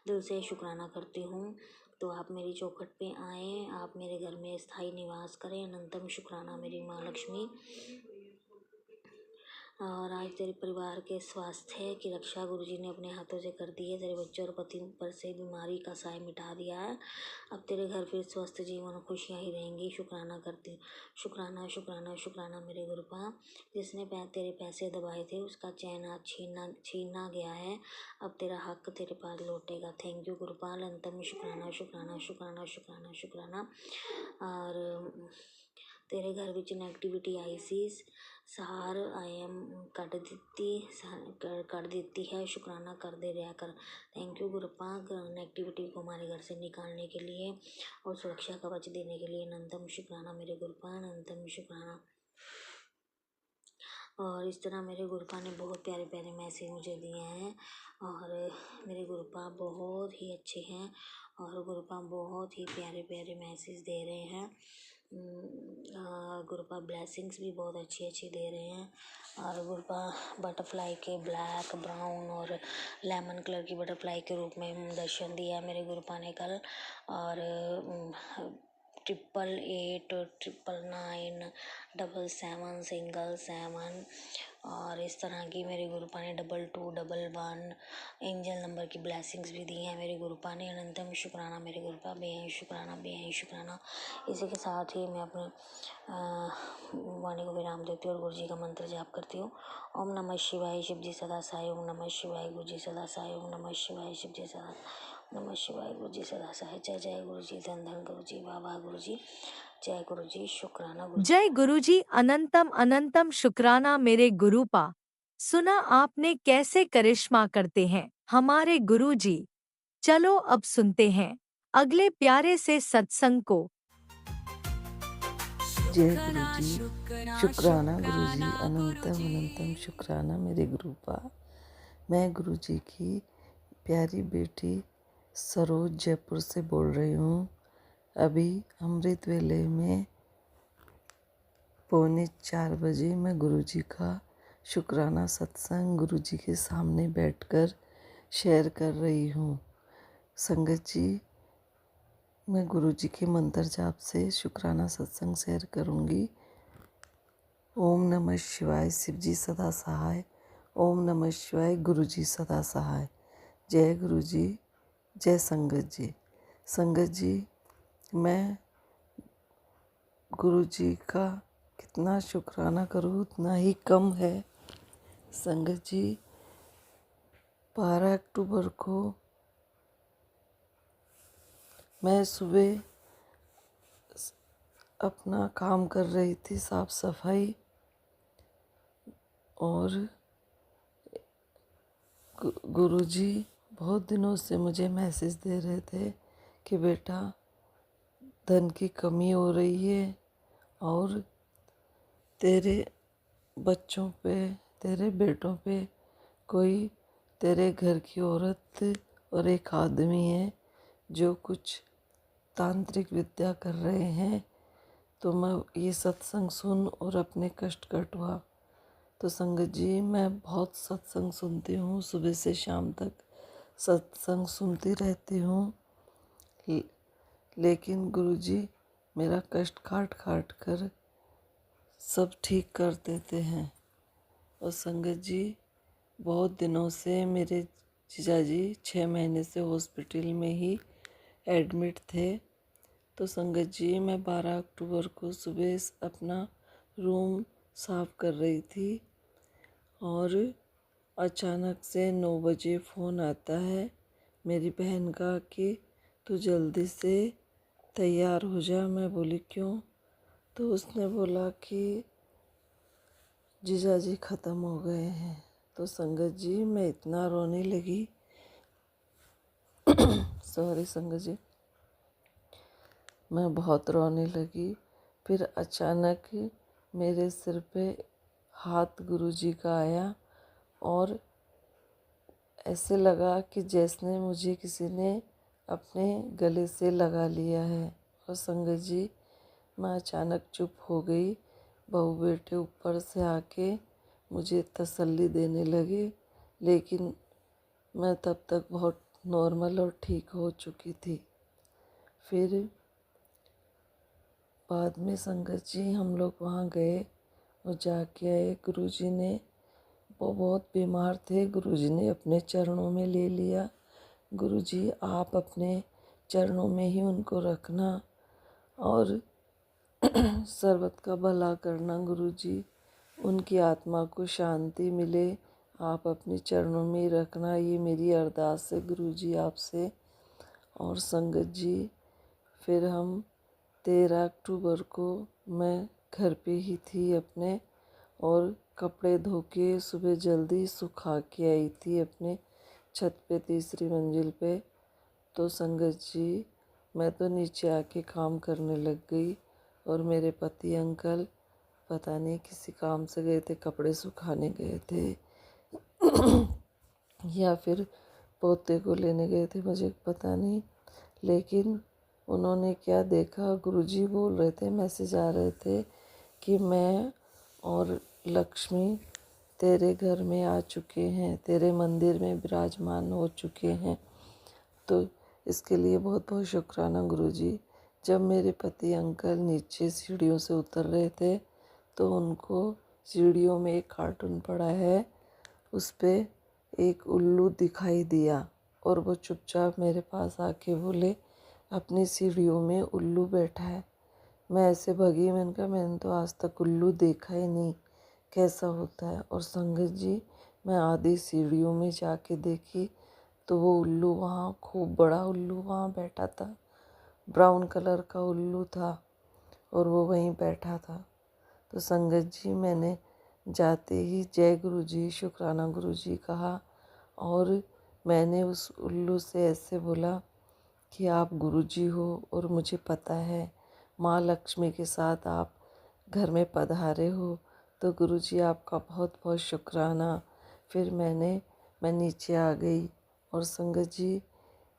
Speaker 5: दिल से शुक्राना करती हूँ। तो आप मेरी चौखट पे आएँ, आप मेरे घर में स्थायी निवास करें, अनंतम शुक्राना मेरी माँ लक्ष्मी। और आज तेरे परिवार के स्वास्थ्य की रक्षा गुरुजी ने अपने हाथों से कर दी है, तेरे बच्चों और पति पर से बीमारी का साय मिटा दिया है। अब तेरे घर फिर स्वस्थ जीवन खुशियाँ ही रहेंगी, शुक्राना करती, शुक्राना शुक्राना शुक्राना मेरे गुरुपा। जिसने तेरे पैसे दबाए थे उसका चैन आज छीना गया है, अब तेरा हक तेरे पास लौटेगा। थैंक यू गुरुपाल, अंतम शुक्राना शुक्राना शुक्राना शुक्राना शुक्राना। और तेरे घर विच नेगेटिविटी आई सी सार आई एम कर देती है, शुक्राना कर दे रहा कर। थैंक यू गुरुपा, नेगेटिविटी को हमारे घर से निकालने के लिए और सुरक्षा कवच देने के लिए अनंतम शुक्राना मेरे गुरुपा, अनंतम शुक्राना। और इस तरह मेरे गुरुपा ने बहुत प्यारे प्यारे मैसेज मुझे दिए हैं और मेरे गुरुपा बहुत ही अच्छे हैं और गुरुपा बहुत ही प्यारे प्यारे मैसेज दे रहे हैं। गुरुपा ब्लेसिंग्स भी बहुत अच्छी अच्छी दे रहे हैं। और गुरुपा बटरफ्लाई के ब्लैक, ब्राउन और लेमन कलर की बटरफ्लाई के रूप में दर्शन दिया मेरे गुरुपा ने कल। और 888, 999, 777, सिंगल 7 और इस तरह की मेरे गुरुपा ने 22, 11 एंजल नंबर की ब्लेसिंग्स भी दी हैं मेरे गुरुपा ने। अनंतम शुक्राना मेरे गुरुपा, बेहद शुक्राना, बेहद शुक्राना। इसी के साथ ही मैं अपने वाणी को विराम देती हूँ और गुरु जी का मंत्र जाप करती हूँ। ओम नमः शिवाय, शिव जी सदा सहाय। ओम नमः शिवाय, गुरु जी सदा सहाय। ओम नमः शिवाय, शिव जी सदा। नमः शिवाय, गुरु जी सदा सहाय। जय जय गुरु जी, धन धन गुरु जी, वाह वाह गुरु जी, जय गुरु जी, शुक्राना गुरु।
Speaker 1: जय गुरुजी, अनंतम अनंतम शुक्राना मेरे गुरुपा। सुना आपने कैसे करिश्मा करते हैं हमारे गुरुजी। चलो अब सुनते हैं अगले प्यारे से सत्संग को।
Speaker 2: जय गुरु जी, शुक्राना गुरु जी,
Speaker 3: शुक्राना
Speaker 2: अनंतम
Speaker 3: गुरुजी।
Speaker 2: अनंतम शुक्राना मेरे गुरुपा। मैं गुरु जी की प्यारी बेटी सरोज जयपुर से बोल रही हूँ। अभी अमृत वेले में 3:45 बजे मैं गुरु जी का शुक्राना सत्संग गुरु जी के सामने बैठकर शेयर कर रही हूँ। संगत जी, मैं गुरु जी के मंत्र जाप से शुक्राना सत्संग शेयर करूँगी। ओम नमः शिवाय, शिव जी सदा सहाय। ओम नमः शिवाय, गुरु जी सदा सहाय। जय गुरु जी, जय संगत जी। संगत जी, मैं गुरु जी का कितना शुक्राना करूँ उतना ही कम है। संगत जी, 12 अक्टूबर को मैं सुबह अपना काम कर रही थी, साफ सफाई, और गुरुजी बहुत दिनों से मुझे मैसेज दे रहे थे कि बेटा धन की कमी हो रही है और तेरे बच्चों पे, तेरे बेटों पे कोई तेरे घर की औरत और एक आदमी है जो कुछ तांत्रिक विद्या कर रहे हैं, तो मैं ये सत्संग सुन और अपने कष्ट कटवा। तो संगत जी, मैं बहुत सत्संग सुनती हूँ, सुबह से शाम तक सत्संग सुनती रहती हूँ, लेकिन गुरुजी मेरा कष्ट काट काट कर सब ठीक कर देते हैं। और संगत जी, बहुत दिनों से मेरे जीजाजी 6 महीने से हॉस्पिटल में ही एडमिट थे। तो संगत जी, मैं 12 अक्टूबर को सुबह अपना रूम साफ कर रही थी और अचानक से 9 बजे फ़ोन आता है मेरी बहन का कि तू जल्दी से तैयार हो जा। मैं बोली क्यों? तो उसने बोला कि जीजाजी ख़त्म हो गए हैं। तो संगत जी, मैं इतना रोने लगी सॉरी संगत जी, मैं बहुत रोने लगी। फिर अचानक मेरे सिर पे हाथ गुरुजी का आया और ऐसे लगा कि जैसे मुझे किसी ने अपने गले से लगा लिया है। और संगत जी, मैं अचानक चुप हो गई। बहू बेटे ऊपर से आके मुझे तसल्ली देने लगे, लेकिन मैं तब तक बहुत नॉर्मल और ठीक हो चुकी थी। फिर बाद में संगत जी हम लोग वहाँ गए और जाके आए। गुरुजी ने, वो बहुत बीमार थे, गुरुजी ने अपने चरणों में ले लिया। गुरुजी, आप अपने चरणों में ही उनको रखना और सर्वत का भला करना। गुरुजी, उनकी आत्मा को शांति मिले, आप अपने चरणों में ही रखना, ये मेरी अरदास है गुरुजी आपसे। और संगत जी, फिर हम 13 अक्टूबर को मैं घर पे ही थी अपने, और कपड़े धो के सुबह जल्दी सुखा के आई थी अपने छत पे, तीसरी मंजिल पे। तो संगत जी, मैं तो नीचे आके काम करने लग गई और मेरे पति अंकल पता नहीं किसी काम से गए थे, कपड़े सुखाने गए थे या फिर पोते को लेने गए थे, मुझे पता नहीं। लेकिन उन्होंने क्या देखा, गुरुजी बोल रहे थे, मैसेज आ रहे थे कि मैं और लक्ष्मी तेरे घर में आ चुके हैं, तेरे मंदिर में विराजमान हो चुके हैं। तो इसके लिए बहुत बहुत शुक्राना गुरुजी। जब मेरे पति अंकल नीचे सीढ़ियों से उतर रहे थे तो उनको सीढ़ियों में एक कार्टून पड़ा है, उस पे एक उल्लू दिखाई दिया और वो चुपचाप मेरे पास आके बोले अपनी सीढ़ियों में उल्लू बैठा है। मैं ऐसे भगी, मैंने कहा मैंने तो आज तक उल्लू देखा ही नहीं, कैसा होता है। और संगत जी, मैं आधी सीढ़ियों में जाके देखी तो वो उल्लू वहाँ, खूब बड़ा उल्लू वहाँ बैठा था, ब्राउन कलर का उल्लू था और वो वहीं बैठा था। तो संगत जी, मैंने जाते ही जय गुरु जी, शुक्राना गुरु जी कहा और मैंने उस उल्लू से ऐसे बोला कि आप गुरुजी हो और मुझे पता है माँ लक्ष्मी के साथ आप घर में पधारे हो, तो गुरुजी आपका बहुत बहुत शुक्राना। फिर मैं नीचे आ गई और संगत जी,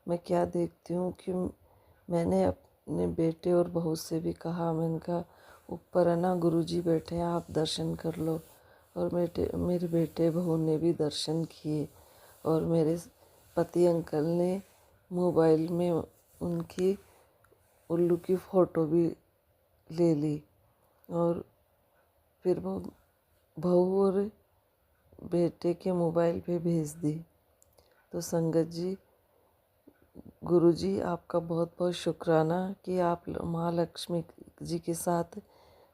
Speaker 2: मैं क्या देखती हूँ कि मैंने अपने बेटे और बहू से भी कहा, मैंने कहा ऊपर है ना गुरुजी बैठे हैं, आप दर्शन कर लो। और मेरे बेटे बहू ने भी दर्शन किए और मेरे पति अंकल ने मोबाइल में उनकी उल्लू की फ़ोटो भी ले ली और फिर वो बहू और बेटे के मोबाइल पे भेज दी। तो संगत जी, गुरुजी आपका बहुत बहुत शुक्राना कि आप माँ लक्ष्मी जी के साथ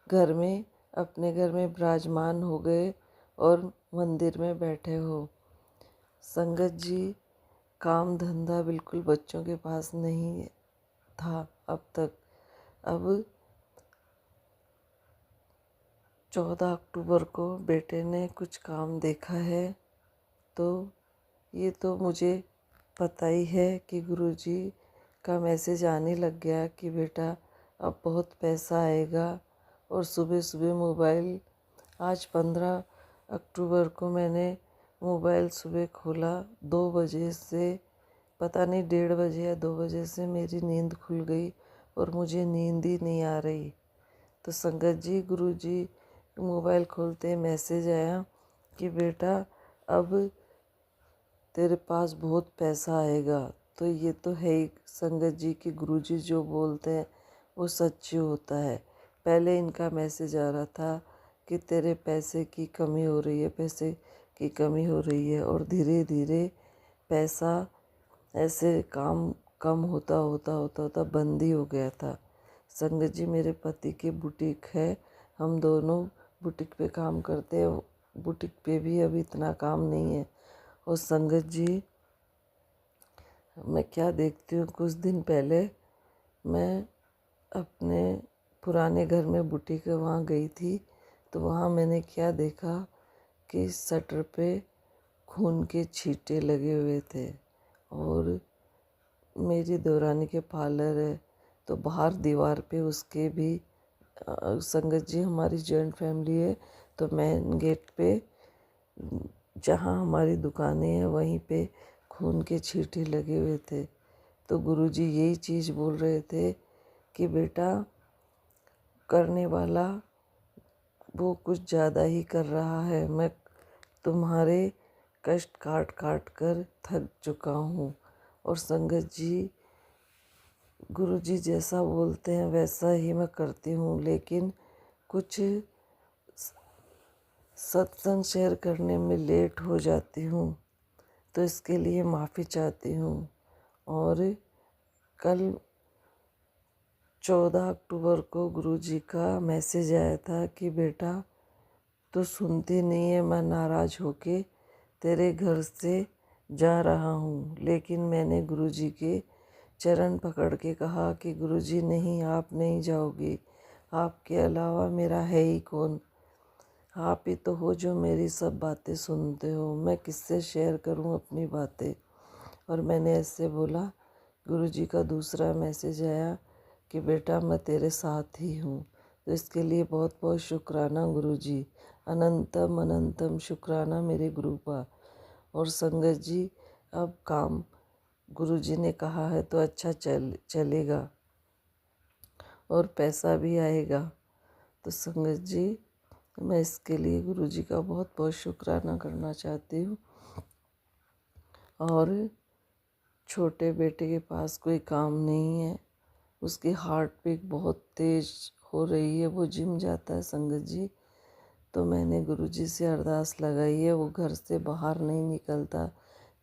Speaker 2: घर में, अपने घर में विराजमान हो गए और मंदिर में बैठे हो। संगत जी, काम धंधा बिल्कुल बच्चों के पास नहीं था अब तक। अब 14 अक्टूबर को बेटे ने कुछ काम देखा है, तो ये तो मुझे पता ही है कि गुरुजी का मैसेज आने लग गया कि बेटा अब बहुत पैसा आएगा। और सुबह सुबह मोबाइल, आज 15 अक्टूबर को मैंने मोबाइल सुबह खोला 2 बजे से, पता नहीं 1:30 बजे या 2 बजे से मेरी नींद खुल गई और मुझे नींद ही नहीं आ रही। तो संगत जी, गुरुजी मोबाइल खोलते मैसेज आया कि बेटा अब तेरे पास बहुत पैसा आएगा। तो ये तो है ही संगत जी कि गुरुजी जो बोलते हैं वो सच्ची होता है। पहले इनका मैसेज आ रहा था कि तेरे पैसे की कमी हो रही है, पैसे की कमी हो रही है, और धीरे धीरे पैसा ऐसे काम कम होता होता होता होता बंद ही हो गया था। संगत जी, मेरे पति की बुटीक है, हम दोनों बुटीक पे काम करते हैं, बुटीक पे भी अभी इतना काम नहीं है। और संगत जी, मैं क्या देखती हूँ, कुछ दिन पहले मैं अपने पुराने घर में बुटीक है वहाँ गई थी, तो वहाँ मैंने क्या देखा कि शटर पे खून के छींटे लगे हुए थे। और मेरी देवरानी के पार्लर है, तो बाहर दीवार पे उसके भी संगत जी, हमारी जॉइंट फैमिली है, तो मेन गेट पे जहाँ हमारी दुकानें हैं वहीं पे खून के छींटे लगे हुए थे। तो गुरुजी यही चीज़ बोल रहे थे कि बेटा, करने वाला वो कुछ ज़्यादा ही कर रहा है, मैं तुम्हारे कष्ट काट काट कर थक चुका हूँ। और संगत जी, गुरुजी जैसा बोलते हैं वैसा ही मैं करती हूँ, लेकिन कुछ सत्संग शेयर करने में लेट हो जाती हूँ, तो इसके लिए माफ़ी चाहती हूँ। और कल 14 अक्टूबर को गुरुजी का मैसेज आया था कि बेटा तू सुनती नहीं है, मैं नाराज़ होके तेरे घर से जा रहा हूँ। लेकिन मैंने गुरुजी के चरण पकड़ के कहा कि गुरुजी नहीं, आप नहीं जाओगी, आपके अलावा मेरा है ही कौन, आप ही तो हो जो मेरी सब बातें सुनते हो, मैं किससे शेयर करूं अपनी बातें। और मैंने ऐसे बोला। गुरुजी का दूसरा मैसेज आया कि बेटा मैं तेरे साथ ही हूँ। तो इसके लिए बहुत बहुत शुक्राना गुरुजी, अनंतम अनंतम शुक्राना मेरे गुरुपा। और संगत जी, अब काम गुरुजी ने कहा है तो अच्छा चलेगा। और पैसा भी आएगा। तो संगत जी, मैं इसके लिए गुरु जी का बहुत बहुत शुक्राना करना चाहती हूँ। और छोटे बेटे के पास कोई काम नहीं है, उसकी हार्ट बीट बहुत तेज़ हो रही है, वो जिम जाता है संगत जी। तो मैंने गुरुजी से अरदास लगाई है, वो घर से बाहर नहीं निकलता,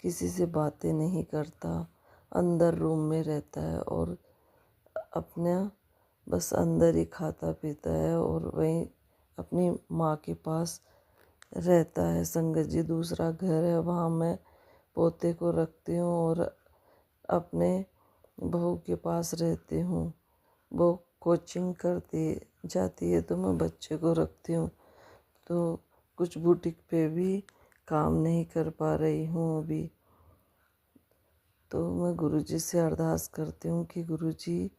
Speaker 2: किसी से बातें नहीं करता, अंदर रूम में रहता है और अपना बस अंदर ही खाता पीता है और वहीं अपनी माँ के पास रहता है संगत जी। दूसरा घर है, वहाँ मैं पोते को रखती हूँ और अपने बहू के पास रहती हूँ। वो कोचिंग करती जाती है तो मैं बच्चे को रखती हूँ। तो कुछ बुटीक पे भी काम नहीं कर पा रही हूँ अभी। तो मैं गुरुजी से अरदास करती हूँ कि गुरुजी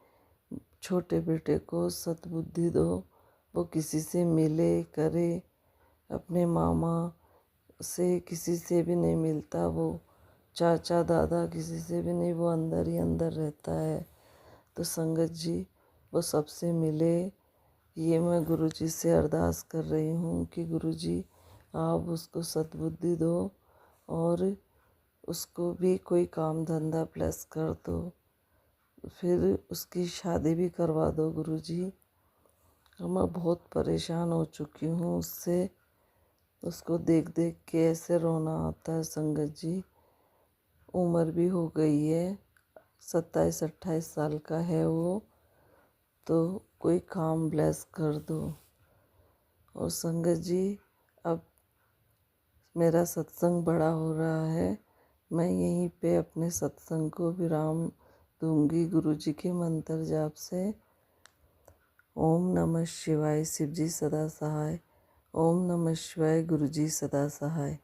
Speaker 2: छोटे बेटे को सद्बुद्धि दो, वो किसी से मिले करे, अपने मामा से किसी से भी नहीं मिलता, वो चाचा दादा किसी से भी नहीं, वो अंदर ही अंदर रहता है। तो संगत जी, वो सबसे मिले, ये मैं गुरुजी से अरदास कर रही हूँ कि गुरुजी आप उसको सद्बुद्धि दो और उसको भी कोई काम धंधा प्लस कर दो, फिर उसकी शादी भी करवा दो गुरुजी। मैं बहुत परेशान हो चुकी हूँ उससे, उसको देख देख के ऐसे रोना आता है संगत जी। उम्र भी हो गई है, 27-28 साल का है वो। तो कोई काम ब्लेस कर दो। और संगत जी, अब मेरा सत्संग बड़ा हो रहा है, मैं यहीं पे अपने सत्संग को विराम दूंगी गुरुजी के मंत्र जाप से। ओम नमः शिवाय, शिवजी सदा सहाय। ओम नमः शिवाय, गुरुजी सदा सहाय।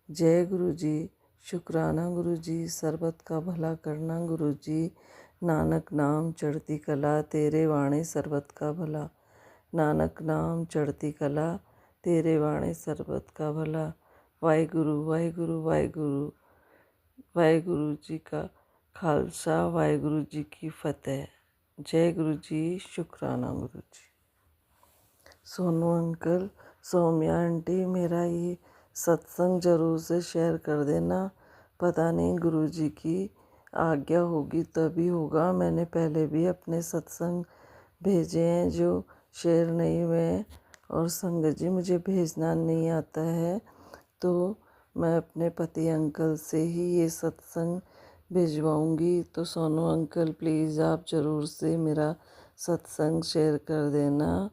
Speaker 2: जय गुरुजी, शुक्राना गुरुजी, सरबत का भला करना गुरुजी। नानक नाम चढ़ती कला, तेरे वाणे सरबत का भला। नानक नाम चढ़ती कला, तेरे वाणे सरबत का भला। वाहिगुरु वाहिगुरु वाहिगुरु। वाहिगुरु जी का खालसा, वाहिगुरु जी की फतेह। जय गुरु जी, शुक्राना गुरु जी। सोनू अंकल, सौम्या आंटी, मेरा ये सत्संग जरूर से शेयर कर देना। पता नहीं गुरुजी की आज्ञा होगी तभी होगा। मैंने पहले भी अपने सत्संग भेजे हैं जो शेयर नहीं हुए। और संगत जी, मुझे भेजना नहीं आता है, तो मैं अपने पति अंकल से ही ये सत्संग भिजवाऊंगी। तो सोनू अंकल, प्लीज़ आप ज़रूर से मेरा सत्संग शेयर कर देना।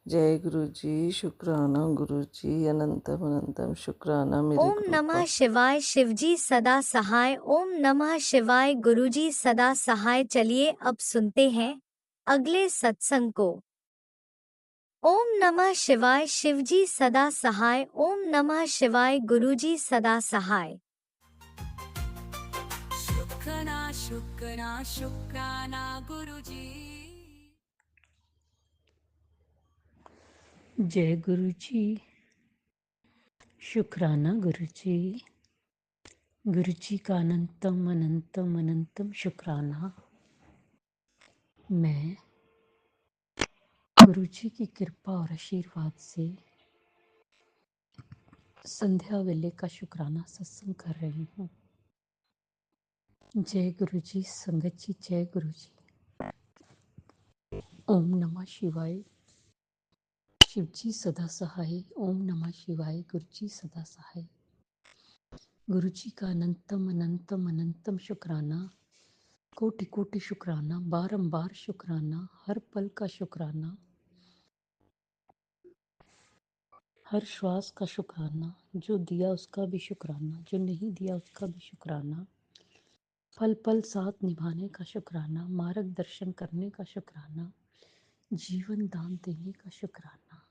Speaker 2: जय गुरु जी, शुक्राना गुरु जी, अनंतम अनंतम शुक्राना मेरे
Speaker 1: ओम
Speaker 2: गुरु
Speaker 1: नमः
Speaker 2: का।
Speaker 1: शिवाय, शिवजी सदा सहाय। ओम नमः शिवाय, गुरुजी सदा सहाय। चलिए अब सुनते हैं अगले सत्संग को। ओम नमः शिवाय, शिवजी सदा सहाय। ओम नमः शिवाय, गुरुजी सदा सहाय।
Speaker 3: शुक्राना शुक्राना शुक्राना गुरुजी।
Speaker 6: जय गुरु जी, शुक्राना गुरु जी। गुरु जी का अनंतम अनंतम अनंतम शुक्राना। मैं गुरु जी की कृपा और आशीर्वाद से संध्या वेले का शुक्राना सत्संग कर रही हूँ। जय गुरु जी, संगत जी, जय गुरु जी। ओम नमः शिवाय, शिव जी सदा सहाय। ओम नमः शिवाय, गुरु जी सदा सहाय। गुरु जी का अनंतम अनंतम अनंतम शुक्राना, कोटि कोटि शुक्राना, बारंबार शुक्राना, हर पल का शुक्राना, हर श्वास का शुक्राना। जो दिया उसका भी शुक्राना, जो नहीं दिया उसका भी शुक्राना। पल पल साथ निभाने का शुक्राना, मार्गदर्शन करने का शुक्राना, जीवन दान देने का शुक्राना,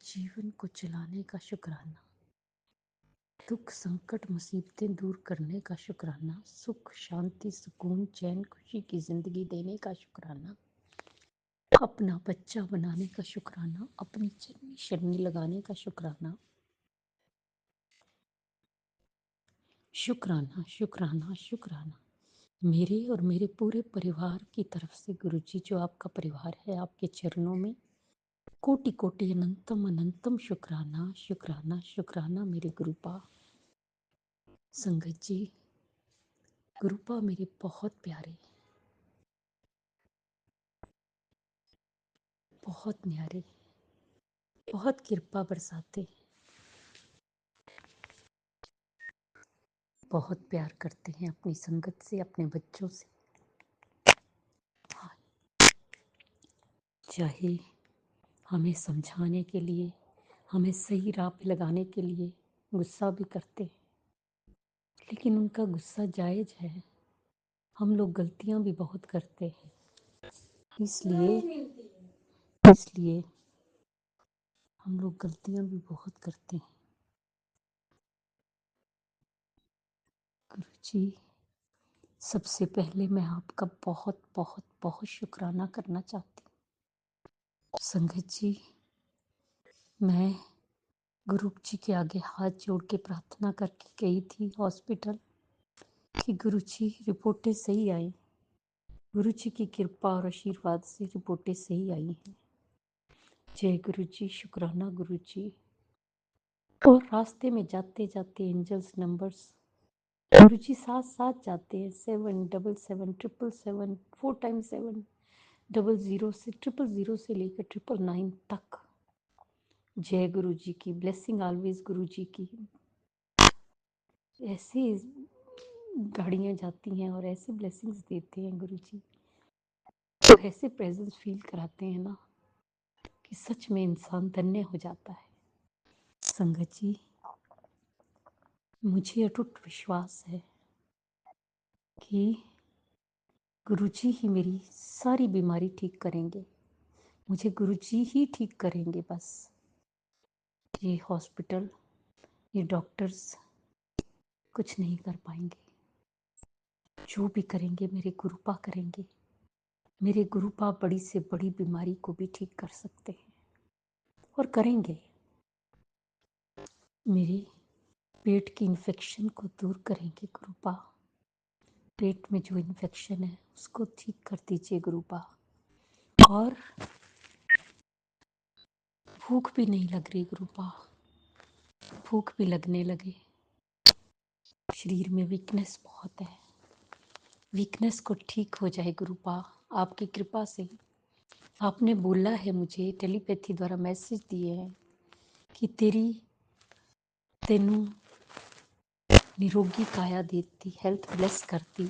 Speaker 6: जीवन को चलाने का शुक्राना, दुख संकट मुसीबतें दूर करने का शुक्राना, सुख शांति सुकून चैन खुशी की जिंदगी देने का शुक्राना, अपना बच्चा बनाने का शुक्राना, अपनी चरनी शरणी लगाने का शुक्राना। शुक्राना शुक्राना शुक्राना। मेरे और मेरे पूरे परिवार की तरफ से गुरुजी, जो आपका परिवार है, आपके चरणों में कोटि कोटि अनंतम अनंतम शुक्राना शुक्राना शुक्राना मेरे गुरुपा। संगत जी, गुरुपा मेरे बहुत प्यारे, बहुत न्यारे, बहुत कृपा बरसाते, बहुत प्यार करते हैं अपनी संगत से, अपने बच्चों से। हाँ, चाहे हमें समझाने के लिए, हमें सही राह पे लगाने के लिए गुस्सा भी करते हैं, लेकिन उनका गुस्सा जायज़ है। हम लोग गलतियां भी बहुत करते हैं, इसलिए इसलिए हम लोग गलतियां भी बहुत करते हैं। गुरुजी, सबसे पहले मैं आपका बहुत बहुत बहुत शुक्राना करना चाहती हूँ। संगत जी, मैं गुरु जी के आगे हाथ जोड़ के प्रार्थना करके गई थी हॉस्पिटल कि गुरु जी रिपोर्टें सही आई। गुरु जी की कृपा और आशीर्वाद से रिपोर्टें सही आई हैं। जय गुरु जी, शुक्राना गुरु जी। और रास्ते में जाते जाते एंजल्स नंबर्स गुरु जी साथ साथ जाते हैं, 777 777 4 टाइम 7 00 से 000 से लेकर 999 तक। जय गुरु जी की ब्लेसिंग ऑलवेज। गुरु जी की ऐसी गाड़ियाँ जाती हैं और ऐसे ब्लेसिंग्स देते हैं गुरु जी, तो ऐसे प्रेजेंस फील कराते हैं ना कि सच में इंसान धन्य हो जाता है। संगत जी, मुझे अटूट विश्वास है कि गुरुजी ही मेरी सारी बीमारी ठीक करेंगे। मुझे गुरुजी ही ठीक करेंगे बस। ये हॉस्पिटल, ये डॉक्टर्स कुछ नहीं कर पाएंगे। जो भी करेंगे मेरे गुरुपा करेंगे। मेरे गुरुपा बड़ी से बड़ी बीमारी को भी ठीक कर सकते हैं और करेंगे। मेरे पेट की इन्फेक्शन को दूर करेंगे गुरुपा। पेट में जो इन्फेक्शन है उसको ठीक कर दीजिए गुरुपा। और भूख भी नहीं लग रही गुरुपा, भूख भी लगने लगे। शरीर में वीकनेस बहुत है, वीकनेस को ठीक हो जाए गुरुपा आपकी कृपा से। आपने बोला है, मुझे टेलीपैथी द्वारा मैसेज दिए हैं कि तेनू निरोगी काया देती, हेल्थ ब्लेस करती,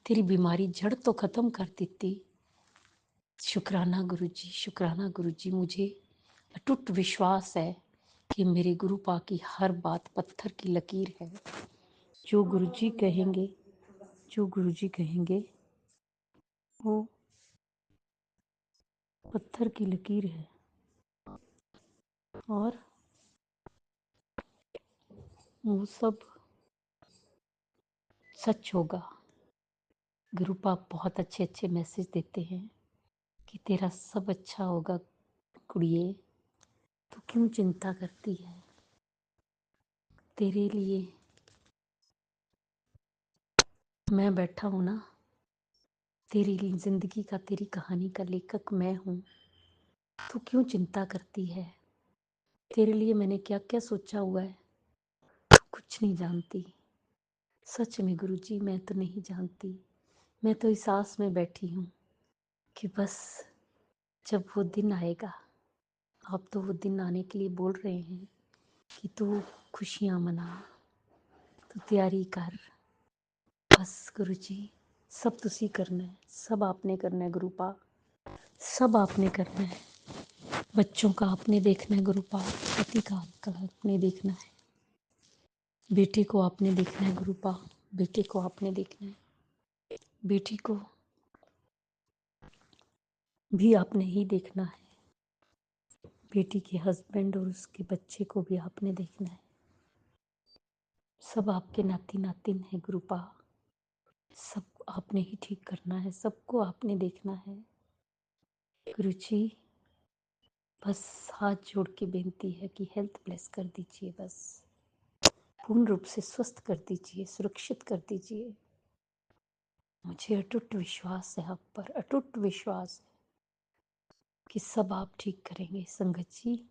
Speaker 6: तेरी बीमारी जड़ तो ख़त्म कर देती। शुक्राना गुरुजी, शुक्राना गुरुजी। मुझे अटूट विश्वास है कि मेरे गुरुपा की हर बात पत्थर की लकीर है। जो गुरुजी कहेंगे, जो गुरुजी कहेंगे वो पत्थर की लकीर है और वो सब सच होगा। गुरुपा बहुत अच्छे अच्छे मैसेज देते हैं कि तेरा सब अच्छा होगा कुड़िए, तू क्यों चिंता करती है। तेरे लिए मैं बैठा हूँ ना, तेरी जिंदगी का, तेरी कहानी का लेखक मैं हूँ। तू क्यों चिंता करती है। तेरे लिए मैंने क्या क्या सोचा हुआ है, तू कुछ नहीं जानती। सच में गुरुजी, मैं तो नहीं जानती। मैं तो इस आस में बैठी हूँ कि बस जब वो दिन आएगा। अब तो वो दिन आने के लिए बोल रहे हैं कि तू खुशियाँ मना, तू तैयारी कर। बस गुरुजी, सब तुसी करना है, सब आपने करना है गुरुपा, सब आपने करना है। बच्चों का आपने देखना है गुरुपा, पति का आपने देखना है, बेटे को आपने देखना है गुरुपा, बेटे को आपने देखना है, बेटी को भी आपने ही देखना है, बेटी के हस्बैंड और उसके बच्चे को भी आपने देखना है। सब आपके नाती नातिन है गुरुपा, सब आपने ही ठीक करना है, सबको आपने देखना है। गुरुजी, बस हाथ जोड़ के बेनती है कि हेल्थ ब्लेस कर दीजिए, बस पूर्ण रूप से स्वस्थ कर दीजिए, सुरक्षित कर दीजिए। मुझे अटूट विश्वास है आप पर, अटूट विश्वास है कि सब आप ठीक करेंगे। संगत जी,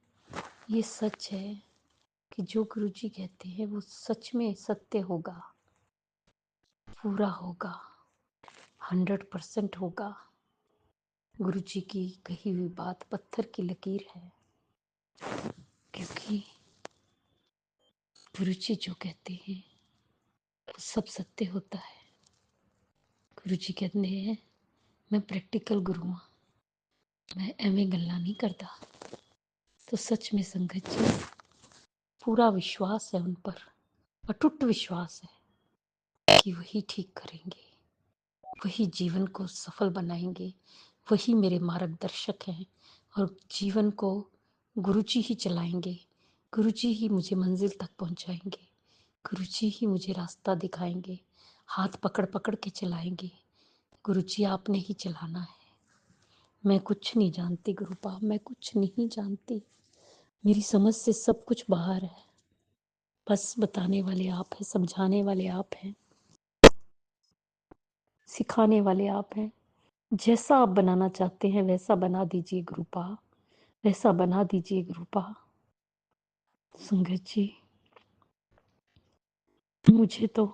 Speaker 6: ये सच है कि जो गुरु जी कहते हैं वो सच में सत्य होगा, पूरा होगा, 100% होगा। गुरु जी की कही हुई बात पत्थर की लकीर है, क्योंकि गुरु जी जो कहते हैं वो सब सत्य होता है। गुरु जी कहते हैं मैं प्रैक्टिकल गुरु हूँ, मैं एवं गल्ला नहीं करता। तो सच में संगत जी पूरा विश्वास है उन पर, अटूट विश्वास है कि वही ठीक करेंगे, वही जीवन को सफल बनाएंगे, वही मेरे मार्गदर्शक हैं और जीवन को गुरुजी ही चलाएंगे, गुरुजी ही मुझे मंजिल तक पहुंचाएंगे, गुरुजी ही मुझे रास्ता दिखाएंगे, हाथ पकड़ पकड़ के चलाएंगे। गुरुजी आपने ही चलाना है, मैं कुछ नहीं जानती गुरुपा, मैं कुछ नहीं जानती, मेरी समझ से सब कुछ बाहर है। बस बताने वाले आप हैं, समझाने वाले आप हैं, सिखाने वाले आप हैं। जैसा आप बनाना चाहते हैं वैसा बना दीजिए गुरुपा, वैसा बना दीजिए गुरुपा। संगत जी, मुझे तो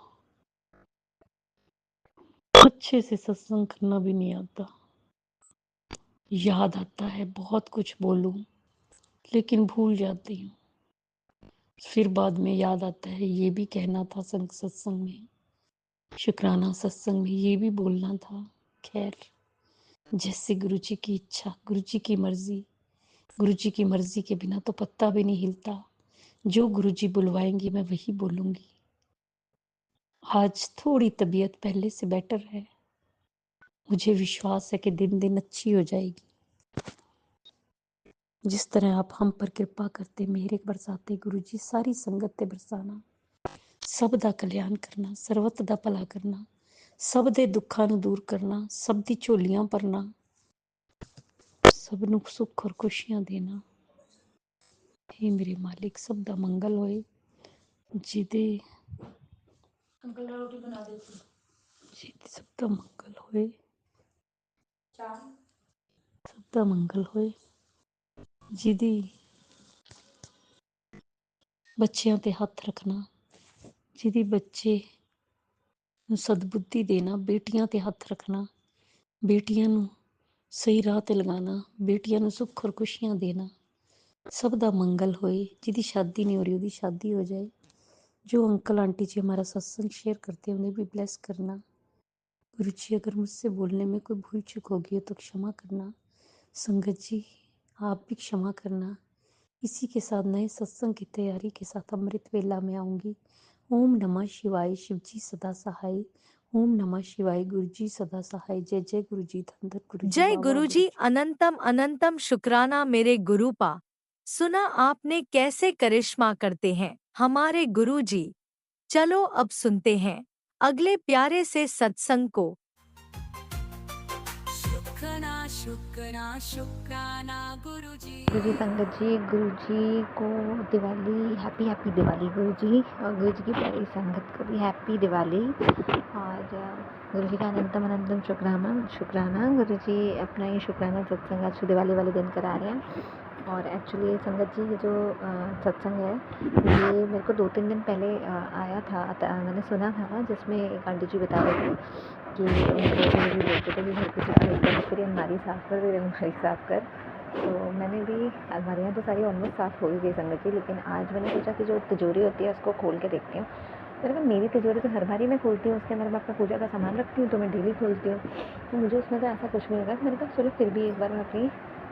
Speaker 6: अच्छे से सत्संग करना भी नहीं आता। याद आता है बहुत कुछ बोलूं, लेकिन भूल जाती हूँ। फिर बाद में याद आता है ये भी कहना था सत्संग में, शुक्राना सत्संग में ये भी बोलना था। खैर, जैसे गुरुजी की इच्छा, गुरुजी की मर्जी, गुरुजी की मर्जी के बिना तो पत्ता भी नहीं हिलता। जो गुरुजी बुलवाएंगे मैं वही बोलूंगी। आज थोड़ी तबीयत पहले से बेटर है, मुझे विश्वास है कि दिन दिन अच्छी हो जाएगी। जिस तरह आप हम पर कृपा करते, मेरे बरसाते गुरुजी, सारी संगत ते बरसाना, सब दा कल्याण करना, सर्वत दा भला करना, सब दे दुखां नूं दूर करना, सब दी झोलियां भरना, सब नूं सुख और खुशियां देना। हे मेरे मालिक, सब दा मंगल होए। जिदे सब दा मंगल होए, सब दा मंगल होए। जिदी बच्चियां ते हथ रखना, जिदी बच्चे नूं सदबुद्धि देना, बेटियां ते हथ रखना, बेटियां नूं सही राह ते लगाना, बेटियां नूं सुख और खुशियां देना। सब दा मंगल होए। जिदी शादी नहीं हो रही उसकी शादी हो जाए। जो अंकल आंटी जी हमारा सत्संग शेयर करते हैं उन्हें भी ब्लेस करना। गुरु जी, अगर मुझसे बोलने में कोई भूल चूक होगी हो तो क्षमा करना। संगत जी, आप भी क्षमा करना। इसी के साथ नए सत्संग की तैयारी के साथ अमृत वेला में आऊँगी। ओम नमः शिवाय, शिव जी सदा सहाय। ओम नमः शिवाय, गुरु जी सदा सहाय। जय जय गुरु जी, धन धन गुरु जी,
Speaker 1: जय
Speaker 6: बाबा गुरु
Speaker 1: गुरुजी,
Speaker 6: जी।
Speaker 1: अनंतम अनंतम शुक्राना मेरे गुरुपा। सुना आपने कैसे करिश्मा करते हैं हमारे गुरुजी। चलो अब सुनते हैं अगले प्यारे से सत्संग को।
Speaker 3: शुक्राना शुक्राना शुक्राना गुरुजी।
Speaker 5: गुरु जी, संगत जी, गुरु जी को दिवाली, हैप्पी हैप्पी दिवाली गुरु जी, और गुरु जी की प्यारी संगत को भी हैप्पी दिवाली। और गुरु जी का अनंतम अनंतम शुक्राना शुक्राना। गुरु जी अपना ये शुक्राना सत्संग आज दिवाली वाले दिन करा रहे हैं। और एक्चुअली संगत जी, ये जो सत्संग है ये मेरे को 2-3 दिन पहले आया था, मैंने सुना था, जिसमें एक आंटी जी बता रहे थे कि उनको गुरु जी बोलते थे कि घर की सफाई कर, फिर अलमारी साफ़ कर, फिर अलमारी साफ़ कर। तो मैंने भी, अलमारियाँ तो सारी ऑलमोस्ट साफ़ हो ही गई संगत जी, लेकिन आज मैंने सोचा कि जो तिजोरी होती है उसको खोल के देखती हूँ। मैंने कहा मेरी तिजोरी तो हर बारी मैं खोलती हूँ, उसके अंदर मैं अपना पूजा का सामान रखती हूँ, तो मैं डेली खोलती हूँ, तो मुझे उसमें तो ऐसा कुछ नहीं लगा। मैंने कहा चलो फिर भी एक बार मैं अपनी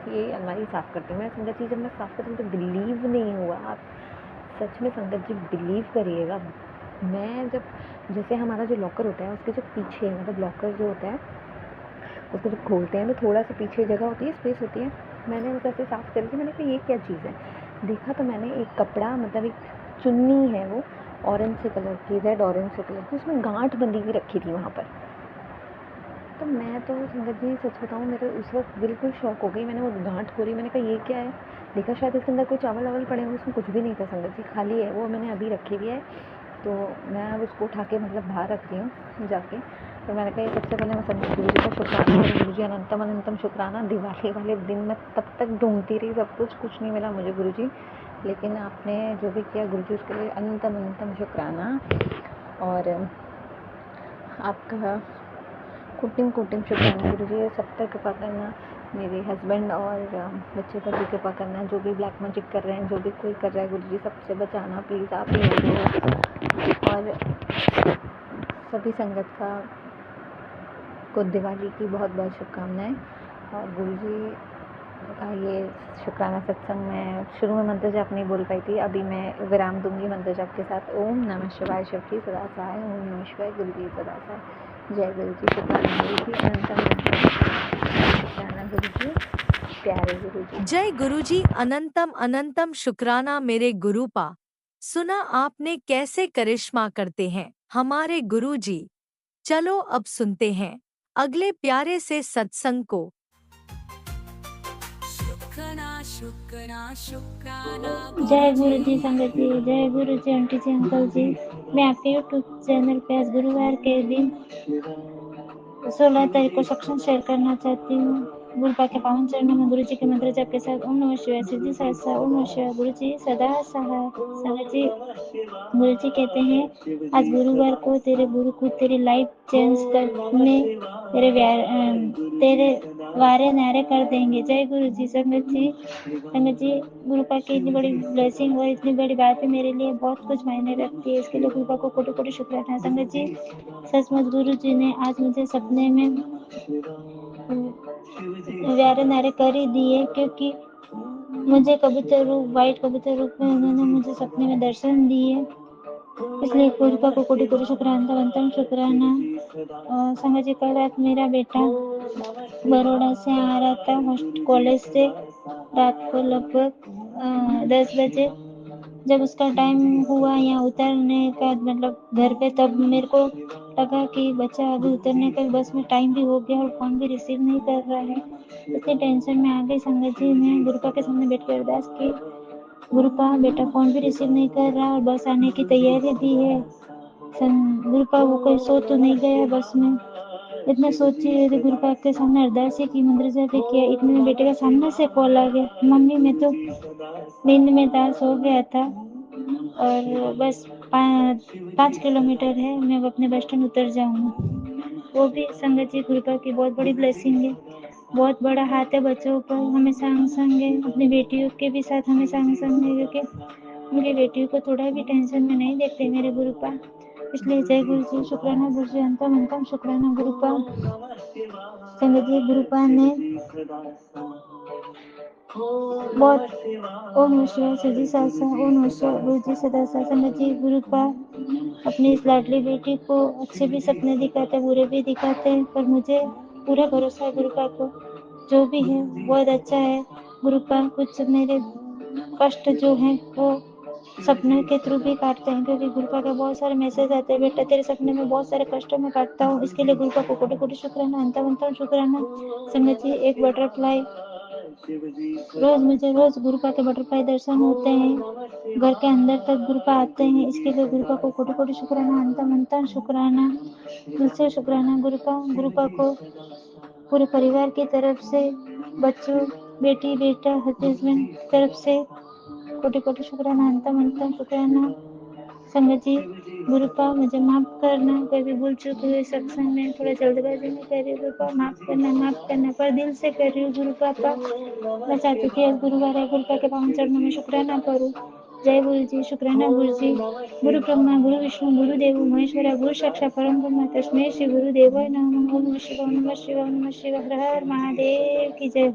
Speaker 5: ये अलमारी साफ़ करती हूँ। मैं संगत जी जब मैं साफ़ करती हूँ तो बिलीव नहीं हुआ, आप सच में संगत जी बिलीव करिएगा। मैं जब, जैसे हमारा जो लॉकर होता है उसके जो पीछे, मतलब लॉकर जो होता है उसको जब खोलते हैं तो थोड़ा सा पीछे जगह होती है, स्पेस होती है। मैंने उसे ऐसे साफ़ करी थी, मैंने कहा ये क्या चीज़ है। देखा तो मैंने एक कपड़ा, मतलब एक चुन्नी है वो ऑरेंज से कलर की, रेड ऑरेंज से कलर की, उसमें गांठ बंधी हुई रखी थी वहाँ पर। तो मैं तो संगत जी सच बताऊँ, मेरे उस वक्त बिल्कुल शॉक हो गई। मैंने वो गांठ खोली, मैंने कहा ये क्या है। देखा शायद इसके अंदर कोई चावल वावल पड़े हुए, उसमें कुछ भी नहीं था संगत जी, खाली है। वो मैंने अभी रखी हुई है, तो मैं अब उसको उठा के मतलब बाहर रख रही हूँ जाके।
Speaker 7: फिर मैंने कहा सबसे पहले मैं संगत गुरु जी का शुक्राना करूँ। गुरु जी अनंतम अनंतम शुक्राना। दिवाली वाले दिन मैं तब तक ढूंढती रही, सब कुछ नहीं मिला मुझे गुरु जी, लेकिन आपने जो भी किया गुरु जी उसके लिए अनंतम अनंतम शुक्राना। और आपका कोटिंग कोटिंग शुक्राना गुरु जी। सब पर कृपा करना, मेरे हस्बैंड और बच्चे पर भी कृपा करना। जो भी ब्लैक मैजिक कर रहे हैं, जो भी कोई कर रहा है गुरु जी, सबसे बचाना प्लीज़, आप ही हो। और सभी संगत को दिवाली की बहुत बहुत शुभकामनाएं। और गुरु जी का ये शुक्राना सत्संग में शुरू में मंत्र जाप नहीं बोल पाई थी, अभी मैं विराम दूंगी मंत्र जाप के साथ। ओम नमः शिवाय शिव जी सदा सहाय, ओम नमः शिवाय गुरु जी सदा सहाय। जय गुरु जी, शुक्राना गुरु जी, अनंतम शुक्राना गुरु जी, प्यारे गुरु जी।
Speaker 1: जय गुरुजी, अनंतम अनंतम शुक्राना मेरे गुरुपा। सुना आपने कैसे करिश्मा करते हैं हमारे गुरुजी। चलो अब सुनते हैं अगले प्यारे से सत्संग को।
Speaker 3: शुक्राना शुक्राना शुक्राना
Speaker 8: जय गुरु जी संगत जी, जय गुरु जी आंटी जी अंकल जी। मैं आपके यूट्यूब चैनल पे आज गुरुवार के दिन 16 तारीख को सत्संग शेयर करना चाहती हूँ। गुरुपा के पावन चरणों में गुरु जी के मंत्र जप के साथ ओम नमः शिवाय सिद्धि सहस्त्र, ओम नमः शिवाय गुरु जी सदा सहाय। संगत जी, गुरु जी कहते हैं आज गुरुवार को तेरे गुरु को तेरी लाइफ चेंज करने तेरे वारे नारे कर देंगे। जय गुरु जी संगत जी। संगत जी, गुरुपा की इतनी बड़ी ब्लेसिंग और इतनी बड़ी बात है मेरे लिए बहुत कुछ मायने रखती है, इसके लिए गुरुपा को कोटि कोटि शुक्राना है। संगत जी, सचमुच गुरु जी ने आज मुझे सपने में व्यारे नारे कर ही दिए, क्योंकि मुझे कबूतर रूप व्हाइट कबूतर रूप में उन्होंने मुझे सपने में दर्शन दिए, इसलिए गुरुपा को कोटि कोटि शुक्राना वंदन शुक्राना। संगत जी, कल रात मेरा बेटा बड़ौदा से आ रहा था कॉलेज से, रात को लगभग 10 बजे जब उसका टाइम हुआ यहाँ उतरने का, मतलब घर पे, तब मेरे को लगा कि बच्चा अभी उतरने का बस में टाइम भी हो गया और फ़ोन भी रिसीव नहीं कर रहा है। इतनी टेंशन में आ गई। संगत जी ने गुरुपा के सामने बैठ कर अरदास की, गुरुपा बेटा फ़ोन भी रिसीव नहीं कर रहा और बस आने की तैयारी भी है। गुरुपा वो कोई सो तो नहीं गया बस में। इतना सोची हुई थी, गुरुपा के सामने अरदास की, मंत्र जाप किया, इतने में बेटे का सामने से कॉल आ गया, मम्मी मैं तो नींद में था, सो गया था और बस 5 किलोमीटर है, मैं अपने बस स्टैंड उतर जाऊंगा। वो भी संगत जी गुरुपा की बहुत बड़ी ब्लेसिंग है, बहुत बड़ा हाथ है बच्चों पर, हमेशा संग संग है, अपनी बेटियों के भी साथ हमेशा संग संग है, क्योंकि उनकी बेटियों को थोड़ा भी टेंशन में नहीं देखते मेरे गुरुपा। इसलिए जय गुरु जी, शुक्राना गुरु जी, अंतम अंतम शुक्राना गुरुपा। संगत जी, गुरुपा ने बहुत ओम नमः शिवाय सिद्धि सहस्त्र, ओम नमः शिवाय गुरु जी सदा सहाय। संगत जी, गुरुपा अपनी इस लाडली बेटी को अच्छे भी सपने दिखाते, बुरे भी दिखाते हैं, पर मुझे पूरा भरोसा है गुरुपा को, जो भी है बहुत अच्छा है। गुरुपा कुछ मेरे कष्ट जो है वो सपने के थ्रू भी काटते हैं, क्योंकि गुरुपा का बहुत सारे मैसेज आते हैं, बेटा तेरे सपने में बहुत सारे कष्टों में काटता हूँ, इसके लिए गुरुपा को कोटि कोटि शुक्राना, अंतम अंतम शुक्राना। संगत जी, एक बटरफ्लाई रोज गुरुपा के बटरफ्लाई दर्शन होते हैं, घर के अंदर तक गुरुपा आते हैं, इसके लिए गुरुपा को कोटि कोटि शुक्राना, अंतम अंतम शुक्राना, दिल से शुक्राना गुरुपा को पूरे परिवार की तरफ से, बच्चों, बेटी, बेटा, हस्बैंड तरफ से कोटि कोटि शुक्राना, अंतम अंतम शुक्राना। संगत जी, गुरुपा मुझे माफ करना, कोई भी भूल चूक हुई सत्संग में, थोड़ा जल्दबाजी में कर रही हूँ गुरुपा, माफ करना, पर दिल से कर रही हूँ गुरुपापा। मैं चाहती हूँ कि आज गुरुवार है, गुरुपा के पावन चरणों में शुक्राना करूँ। जय गुरु जी, शुक्राना गुरु जी। गुरु ब्रह्मा गुरु विष्णु गुरु देव महेश्वरा गुरु साक्षात् परम ब्रह्म तस्मै श्री गुरुदेवाय नमः। ओम नमः शिवाय, ओम नमः शिवाय, ओम नमः शिवाय। हर हर महादेव की जय।